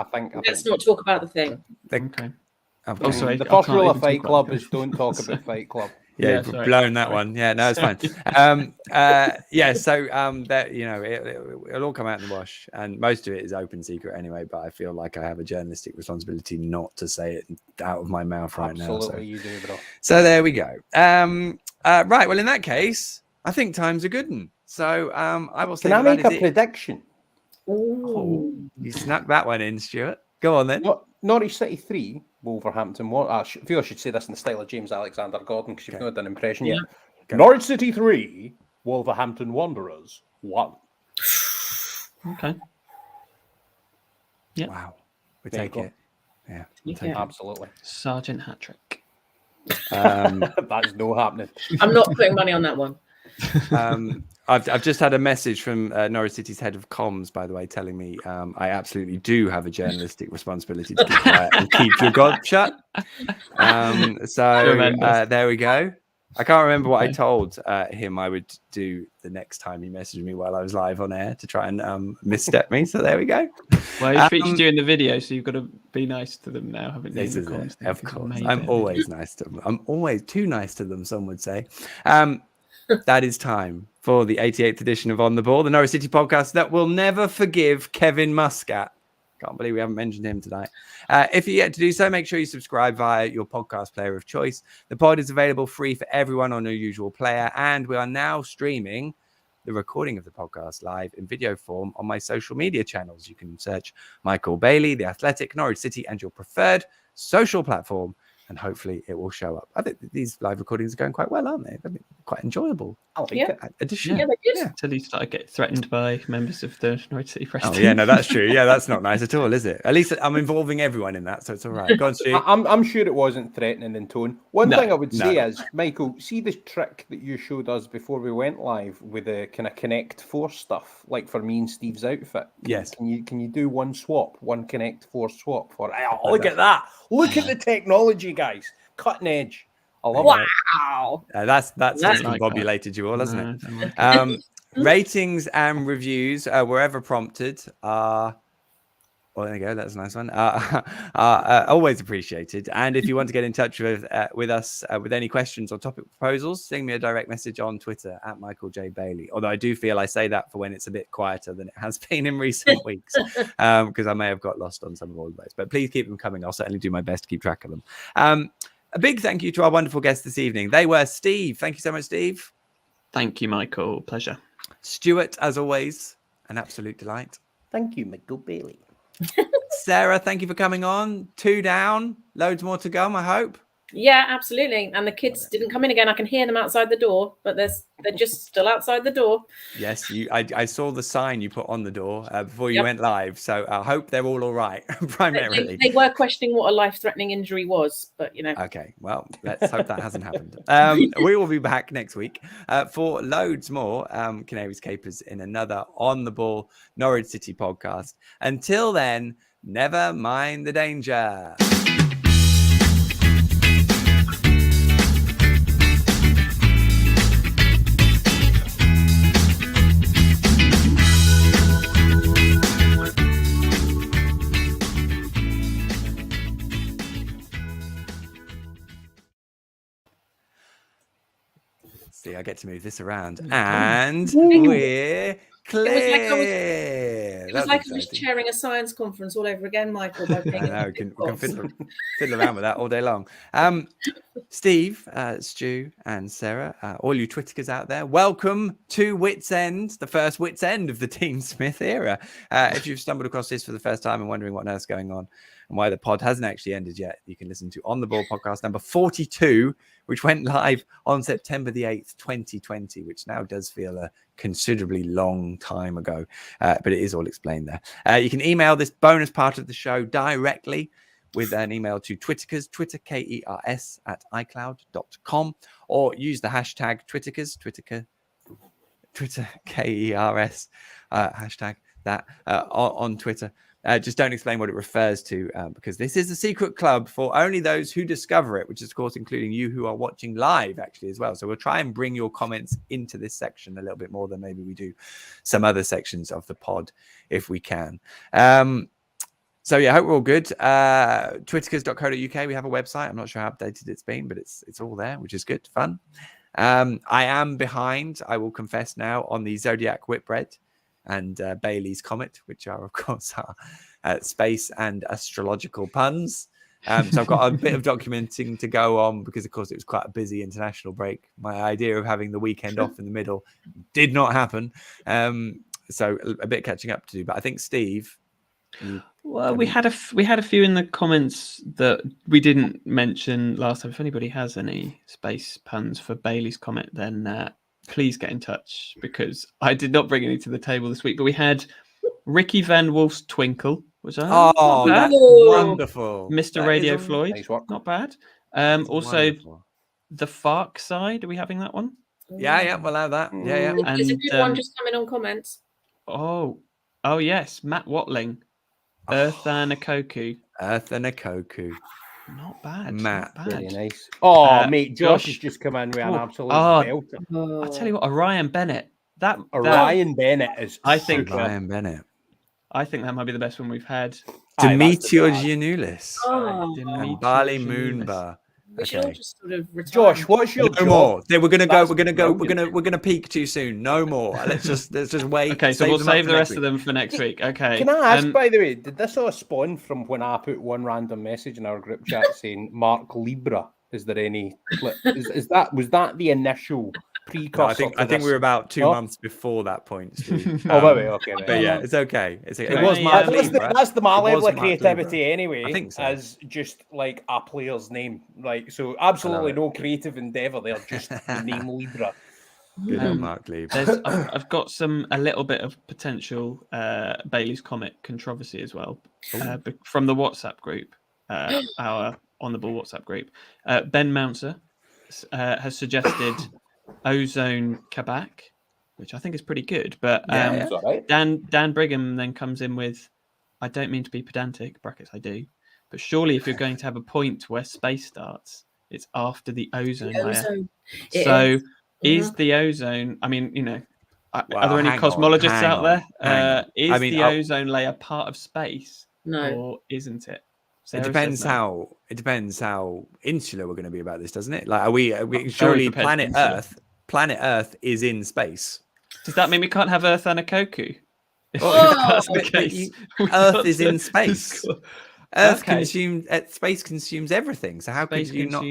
Speaker 4: Let's not talk about the thing.
Speaker 2: Okay.
Speaker 3: The first rule of Fight Club is don't talk about Fight Club.
Speaker 1: Yeah,
Speaker 2: sorry.
Speaker 1: blown that one. Yeah, no, it's fine. So that it'll all come out in the wash, and most of it is open secret anyway. But I feel like I have a journalistic responsibility not to say it out of my mouth right now.
Speaker 3: Absolutely, you do, bro.
Speaker 1: So there we go. Right. Well, in that case, I think time's a good one. So I will say.
Speaker 3: Can I make a prediction?
Speaker 1: Oh, you snuck that one in, Stuart. Go on then.
Speaker 3: Norwich City 3, Wolverhampton 1. I feel I should say this in the style of James Alexander Gordon because you've not done an impression yet. Norwich City 3, Wolverhampton Wanderers 1.
Speaker 2: Okay. Yeah.
Speaker 1: Wow. We take it. Yeah. We'll take it.
Speaker 3: Absolutely.
Speaker 2: Sergeant hat trick.
Speaker 3: That's no happening.
Speaker 4: I'm not putting money on that one.
Speaker 1: I've just had a message from Norwich City's head of comms, by the way, telling me I absolutely do have a journalistic responsibility to keep quiet and keep your gob shut. There we go. I can't remember what I told him I would do the next time he messaged me while I was live on air to try and misstep me. So there we go.
Speaker 2: Well, he featured you in the video, so you've got to be nice to them now, haven't you?
Speaker 1: This is it. Of course. I'm always nice to them. I'm always too nice to them, some would say. That is time for the 88th edition of On the Ball, the Norwich City podcast that will never forgive Kevin Muscat. Can't believe we haven't mentioned him tonight. If you're yet to do so, make sure you subscribe via your podcast player of choice. The pod is available free for everyone on your usual player, and we are now streaming the recording of the podcast live in video form on my social media channels. You can search Michael Bailey, The Athletic, Norwich City, and your preferred social platform, and hopefully it will show up. I think these live recordings are going quite well, aren't they? They're quite enjoyable. Addition.
Speaker 4: Yeah, they're good.
Speaker 1: Yeah.
Speaker 2: Until you start to get threatened by members of the Norwich City press
Speaker 1: Oh,
Speaker 2: team.
Speaker 1: yeah, no, that's true. Yeah, that's not nice at all, is it? At least I'm involving everyone in that, so it's all right. Go on, Stu.
Speaker 3: I'm sure it wasn't threatening in tone. One thing I would say is, Michael, see the trick that you showed us before we went live with the kind of Connect Force stuff, like for me and Steve's outfit.
Speaker 1: Yes.
Speaker 3: Can you do one Connect Force swap for? Oh, look at that! Look at the technology, guys. Cutting edge. I love it.
Speaker 4: Wow.
Speaker 1: That's discombobulated you all, hasn't it? Ratings and reviews, wherever prompted, are... Well, there you go. That's a nice one. Always appreciated. And if you want to get in touch with us with any questions or topic proposals, send me a direct message on Twitter at Michael J. Bailey. Although I do feel I say that for when it's a bit quieter than it has been in recent weeks, because I may have got lost on some of all of those. But please keep them coming. I'll certainly do my best to keep track of them. A big thank you to our wonderful guests this evening. They were Steve. Thank you so much, Steve.
Speaker 2: Thank you, Michael. Pleasure.
Speaker 1: Stuart, as always, an absolute delight.
Speaker 3: Thank you, Michael Bailey.
Speaker 1: Sarah, thank you for coming on. 2 down, loads more to come, I hope.
Speaker 4: Yeah, absolutely. And the kids didn't come in again. I can hear them outside the door, but they're just still outside the door.
Speaker 1: Yes, I saw the sign you put on the door before you went live. So I hope they're all right, primarily.
Speaker 4: They were questioning what a life-threatening injury was, but
Speaker 1: Okay, well, let's hope that hasn't happened. We will be back next week for loads more Canaries Capers in another On the Ball Norwich City podcast. Until then, never mind the danger. See, I get to move this around, and we're clear.
Speaker 4: It was like I was chairing a science conference all over again, Michael. By being
Speaker 1: I know, we can fiddle around with that all day long. Steve, Stu, and Sarah, all you Twitterers out there, welcome to Wits End, the first Wits End of the Dean Smith era. If you've stumbled across this for the first time and wondering what on earth's going on and why the pod hasn't actually ended yet, you can listen to On the Ball podcast number 42, which went live on September the 8th, 2020, which now does feel a considerably long time ago, but it is all explained there. You can email this bonus part of the show directly with an email to Twitterkers, Twitter KERS at iCloud.com, or use the hashtag Twitterkers, Twitter KERS, hashtag that on Twitter. Just don't explain what it refers to, because this is a secret club for only those who discover it, which is, of course, including you who are watching live, actually, as well. So we'll try and bring your comments into this section a little bit more than maybe we do some other sections of the pod, if we can. So yeah, I hope we're all good. Twittercast.co.uk. We have a website. I'm not sure how updated it's been, but it's all there, which is good, fun. I am behind, I will confess now, on the Zodiac Whitbread and Bailey's Comet, which are, of course, space and astrological puns. So I've got a bit of documenting to go on because, of course, it was quite a busy international break. My idea of having the weekend off in the middle did not happen. So a bit catching up to do. But I think, Steve...
Speaker 2: Well, we had a few in the comments that we didn't mention last time. If anybody has any space puns for Bailey's Comet, then please get in touch, because I did not bring any to the table this week. But we had Ricky Van Wolf's Twinkle, was that?
Speaker 1: Oh, that's wonderful.
Speaker 2: Mr.
Speaker 1: That
Speaker 2: Radio
Speaker 1: is
Speaker 2: Floyd,
Speaker 3: nice work.
Speaker 2: not bad.
Speaker 1: That's
Speaker 2: Also,
Speaker 1: wonderful.
Speaker 2: the Fark side. Are we having that one?
Speaker 1: Yeah, we'll have that. Yeah.
Speaker 4: There's a good one just coming on comments.
Speaker 2: Oh yes, Matt Watling. Earth and a Koku.
Speaker 1: Earth and a Koku.
Speaker 2: Not bad.
Speaker 1: Matt.
Speaker 2: Not bad.
Speaker 3: Very nice. Oh, mate,
Speaker 2: Josh
Speaker 3: has just come in with an absolute
Speaker 2: I
Speaker 3: belter.
Speaker 2: tell you what, Orion Bennett.
Speaker 3: Orion Bennett is.
Speaker 2: I think
Speaker 1: Orion Bennett.
Speaker 2: I think that might be the best one we've had.
Speaker 1: Demetrios Giannoulis.
Speaker 4: Oh,
Speaker 1: Bali Moonbar.
Speaker 4: we should all just sort of retire.
Speaker 3: Josh, what's your
Speaker 1: No
Speaker 3: job?
Speaker 1: more. We're gonna go. We're
Speaker 3: brilliant.
Speaker 1: gonna peak too soon. No more. Let's just wait.
Speaker 2: Okay, so we'll
Speaker 1: them up
Speaker 2: save
Speaker 1: for
Speaker 2: the
Speaker 1: next
Speaker 2: rest of
Speaker 1: week.
Speaker 2: them for next week. Okay.
Speaker 3: Can I ask, by the way, did this all spawn from when I put one random message in our group chat saying Mark Libra? Is there any? Was that the initial precursor?
Speaker 1: No, I think we were about 2 months before that point, Steve.
Speaker 3: Okay.
Speaker 1: But yeah, it's okay. It
Speaker 2: Right.
Speaker 1: was Mark
Speaker 3: That's
Speaker 1: Libra.
Speaker 3: my
Speaker 1: It
Speaker 3: level
Speaker 1: was
Speaker 3: of
Speaker 1: Mark
Speaker 3: creativity
Speaker 1: Libra.
Speaker 3: anyway.
Speaker 1: I think so.
Speaker 3: As just like a player's name, like so, absolutely no creative endeavor there. Just the name Libra.
Speaker 1: Good old Mark Libra.
Speaker 2: I've got a little bit of potential Bailey's Comet controversy as well from the WhatsApp group, our On the Ball WhatsApp group. Ben Mouncer has suggested Ozone Kabak, which I think is pretty good. But
Speaker 3: It's all right.
Speaker 2: Dan Brigham then comes in with, I don't mean to be pedantic, brackets I do, but surely if you're going to have a point where space starts, it's after the ozone layer. So is the ozone, I mean, are there any cosmologists out there? Is the ozone layer part of space?
Speaker 4: No.
Speaker 2: Or isn't it?
Speaker 1: It depends how insular we're going to be about this, doesn't it? Like, are we
Speaker 2: Very
Speaker 1: surely
Speaker 2: prepared
Speaker 1: planet Earth is in space?
Speaker 2: Does that mean we can't have Earth and a Koku? If that's the case,
Speaker 1: Earth is in space. Earth
Speaker 2: Okay.
Speaker 1: space consumes everything. So how could you not?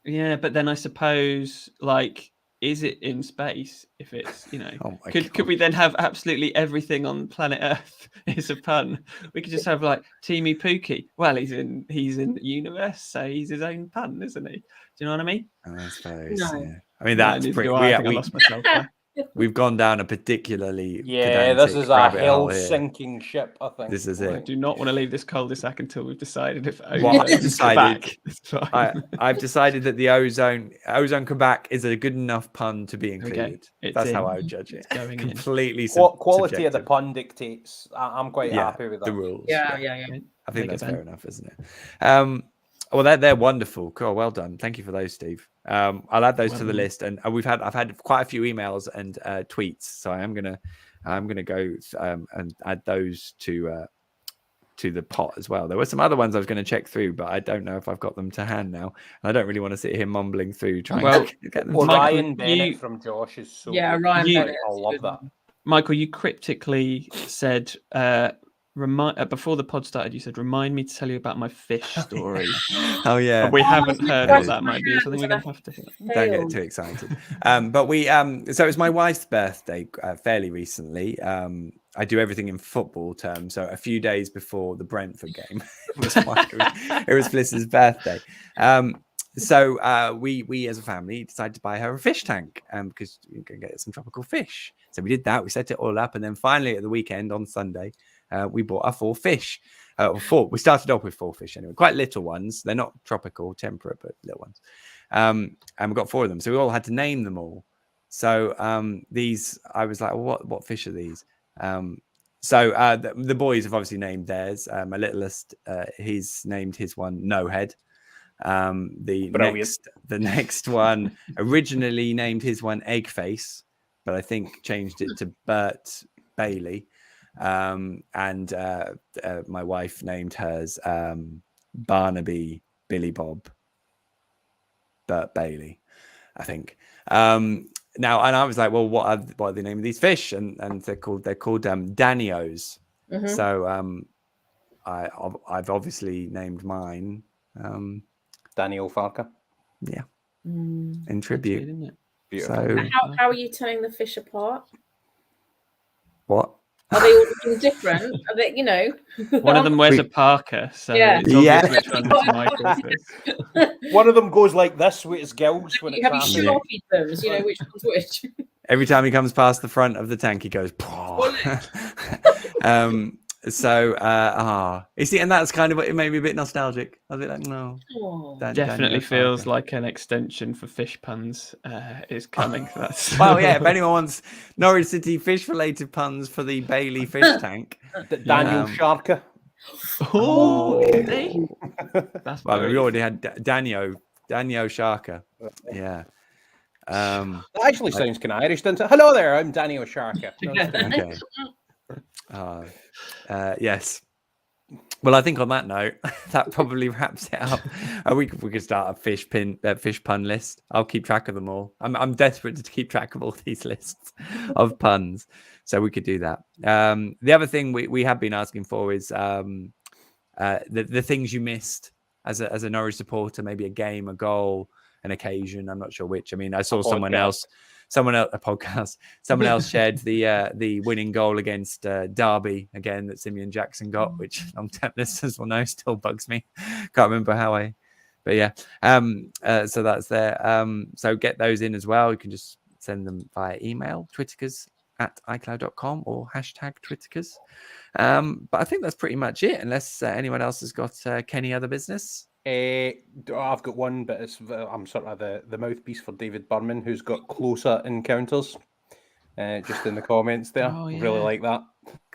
Speaker 2: Yeah, but then I suppose, like, is it in space? If it's,
Speaker 1: Oh my
Speaker 2: could
Speaker 1: God.
Speaker 2: we then have absolutely everything on planet Earth? Is a pun. We could just have like Teemu Pukki. Well, he's in the universe, so he's his own pun, isn't he? Do you know what I mean?
Speaker 1: I suppose.
Speaker 4: No.
Speaker 1: Yeah. I mean, that's
Speaker 2: Neither
Speaker 1: pretty.
Speaker 2: do I think I lost myself there.
Speaker 1: We've gone down a particularly
Speaker 3: This is a
Speaker 1: rabbit hole here.
Speaker 3: hell-sinking ship, I think.
Speaker 1: This is
Speaker 2: I
Speaker 1: it.
Speaker 2: do not want to leave this cul-de-sac until we've decided if
Speaker 1: Well, I've
Speaker 2: ozone
Speaker 1: decided-
Speaker 2: back. It's fine.
Speaker 1: I've decided that the ozone Quebec is a good enough pun to be included.
Speaker 2: It's
Speaker 1: That's
Speaker 2: in.
Speaker 1: how I would judge it.
Speaker 2: It's going in.
Speaker 1: Completely
Speaker 3: Quality of the
Speaker 1: subjective.
Speaker 3: pun dictates. I'm quite happy with that.
Speaker 1: The rules.
Speaker 4: Yeah.
Speaker 1: I think
Speaker 2: Make it
Speaker 1: that's
Speaker 2: Ben.
Speaker 1: fair enough, isn't it? Well, they're wonderful. Cool, well done. Thank you for those, Steve. I'll add those to the list, and I've had quite a few emails and tweets, so I'm gonna go and add those to the pot as well. There were some other ones I was going to check through, but I don't know if I've got them to hand now. And I don't really want to sit here mumbling through trying to get them.
Speaker 3: Well,
Speaker 2: Michael,
Speaker 3: Ryan Bennett from Josh is so.
Speaker 4: Yeah,
Speaker 3: good.
Speaker 4: Ryan Bennett.
Speaker 3: I love that.
Speaker 2: Michael, you cryptically said, before the pod started, you said, remind me to tell you about my fish story.
Speaker 1: Oh yeah.
Speaker 2: But we haven't heard what that might be, so I think we're going to have to.
Speaker 1: Don't get too excited. But we so it was my wife's birthday fairly recently. I do everything in football terms. So a few days before the Brentford game, it was Fliss's birthday. So we as a family decided to buy her a fish tank because you can get some tropical fish. So we did that. We set it all up, and then finally at the weekend on Sunday, we bought our 4 fish. We started off with 4 fish anyway, quite little ones. They're not tropical, temperate, but little ones. And we got 4 of them. So we all had to name them all. So I was like, well, what fish are these? So the boys have obviously named theirs. My littlest, he's named his one No Head. The next one originally named his one Egg Face, but I think changed it to Bert Bailey. And my wife named hers Barnaby, Billy Bob, Bert Bailey, I think. Now, and I was like, well, what are the name of these fish? And they're called Danios.
Speaker 4: Mhm.
Speaker 1: So I've obviously named mine
Speaker 3: Daniel Farker.
Speaker 1: Yeah,
Speaker 4: Mm.
Speaker 1: in tribute.
Speaker 2: Isn't it?
Speaker 3: Beautiful.
Speaker 1: So
Speaker 4: How are you telling the fish apart?
Speaker 1: what?
Speaker 4: Are they all looking different? Are they, you know?
Speaker 2: One of them wears a parka, so
Speaker 4: Yeah.
Speaker 2: it's obvious
Speaker 1: Yeah.
Speaker 2: which one's Michael's is.
Speaker 3: One of them goes like this with his gills when it
Speaker 4: Have you
Speaker 3: crashes.
Speaker 4: copied them? So you know which one's which.
Speaker 1: Every time he comes past the front of the tank, he goes. You see, and that's kind of what it made me a bit nostalgic. I was a bit like, no.
Speaker 4: Oh.
Speaker 2: Definitely
Speaker 1: Daniel
Speaker 2: feels
Speaker 1: Farker.
Speaker 2: like an extension for fish puns is coming. That's
Speaker 1: Well, yeah. If anyone wants Norwich City fish-related puns for the Bailey fish tank,
Speaker 3: Daniel Sharker.
Speaker 2: Oh, see? That's
Speaker 1: well, we
Speaker 2: brave.
Speaker 1: already had Danio Sharker. Yeah.
Speaker 3: That actually sounds kind of Irish, doesn't it? Hello there, I'm Daniel Sharker.
Speaker 1: Okay. Yes. Well, I think on that note, that probably wraps it up. We could start a fish pun list. I'll keep track of them all. I'm desperate to keep track of all these lists of puns, so we could do that. The other thing we have been asking for is the things you missed as a Norwich supporter, maybe a game, a goal, an occasion. I'm not sure which. I mean, I saw someone else shared the winning goal against Derby again that Simeon Jackson got, which long-term listeners will know still bugs me. Can't remember but yeah. So that's there. So get those in as well. You can just send them via email, twitterkers@icloud.com or #twitterkers. But I think that's pretty much it, unless anyone else has got any other business.
Speaker 3: I've got one, but I'm sort of the mouthpiece for David Berman, who's got closer encounters. Just in the comments there.
Speaker 2: Oh, yeah.
Speaker 3: Really like that.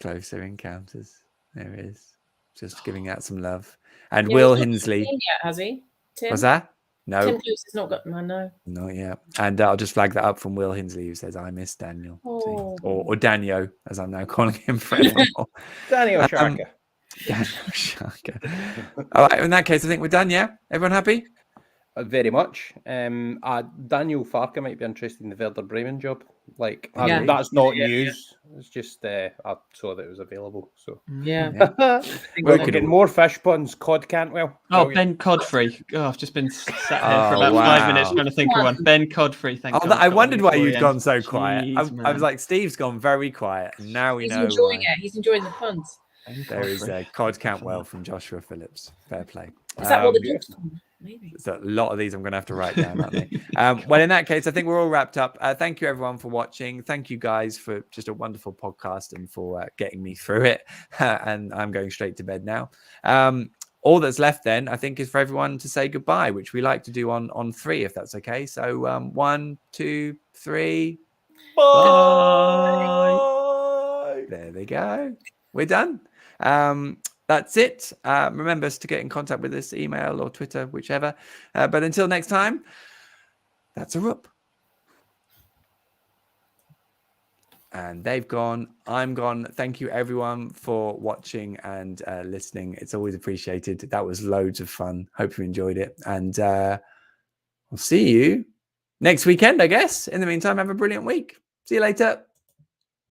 Speaker 1: Closer encounters. There it is. Just giving out some love. And
Speaker 4: Yeah,
Speaker 1: Will
Speaker 4: he's not
Speaker 1: Hinsley.
Speaker 4: Tim yet, has he? Tim?
Speaker 1: Was that? No.
Speaker 4: Tim Close has not got. I know.
Speaker 1: Not yet. And I'll just flag that up from Will Hinsley, who says, I miss Daniel.
Speaker 4: Oh.
Speaker 1: Or Danio, as I'm now calling him forevermore.
Speaker 3: Daniel Sharker.
Speaker 1: Daniel Sharker. All right, in that case, I think we're done, yeah? Everyone happy?
Speaker 3: Very much. Daniel Farker might be interested in the Werder Bremen job.
Speaker 4: Yeah.
Speaker 3: That's not
Speaker 4: Yeah.
Speaker 3: news. It's just I saw that it was available. So
Speaker 4: Yeah.
Speaker 3: we're getting more fish puns. Cod Cantwell.
Speaker 2: Oh,
Speaker 3: Brilliant.
Speaker 2: Ben Codfrey. Oh, I've just been sat here for
Speaker 1: Oh,
Speaker 2: about
Speaker 1: wow.
Speaker 2: 5 minutes trying to think of one. Ben Codfrey, thank God.
Speaker 1: I wondered why
Speaker 2: before
Speaker 1: you'd
Speaker 2: the
Speaker 1: gone
Speaker 2: end.
Speaker 1: so quiet.
Speaker 2: Jeez,
Speaker 1: I was
Speaker 2: man.
Speaker 1: like, Steve's gone very quiet. And now we
Speaker 4: He's
Speaker 1: know
Speaker 4: enjoying
Speaker 1: why.
Speaker 4: it. He's enjoying the puns.
Speaker 2: Ben
Speaker 1: There is
Speaker 2: Codfrey.
Speaker 1: Cod Cantwell from Joshua Phillips. Fair play.
Speaker 4: Is that what the
Speaker 3: yeah.
Speaker 4: job's called? Maybe.
Speaker 1: So a lot of these I'm going to have to write down, aren't they? Well, in that case, I think we're all wrapped up. Thank you, everyone, for watching. Thank you, guys, for just a wonderful podcast and for getting me through it. And I'm going straight to bed now. All that's left then, I think, is for everyone to say goodbye, which we like to do on 3, if that's okay. So 1, 2, 3.
Speaker 3: Bye.
Speaker 1: There they go. We're done. That's it. Remember to get in contact with us, email or Twitter, whichever. But until next time, that's a wrap. And they've gone. I'm gone. Thank you, everyone, for watching and listening. It's always appreciated. That was loads of fun. Hope you enjoyed it. And we'll see you next weekend, I guess. In the meantime, have a brilliant week. See you later.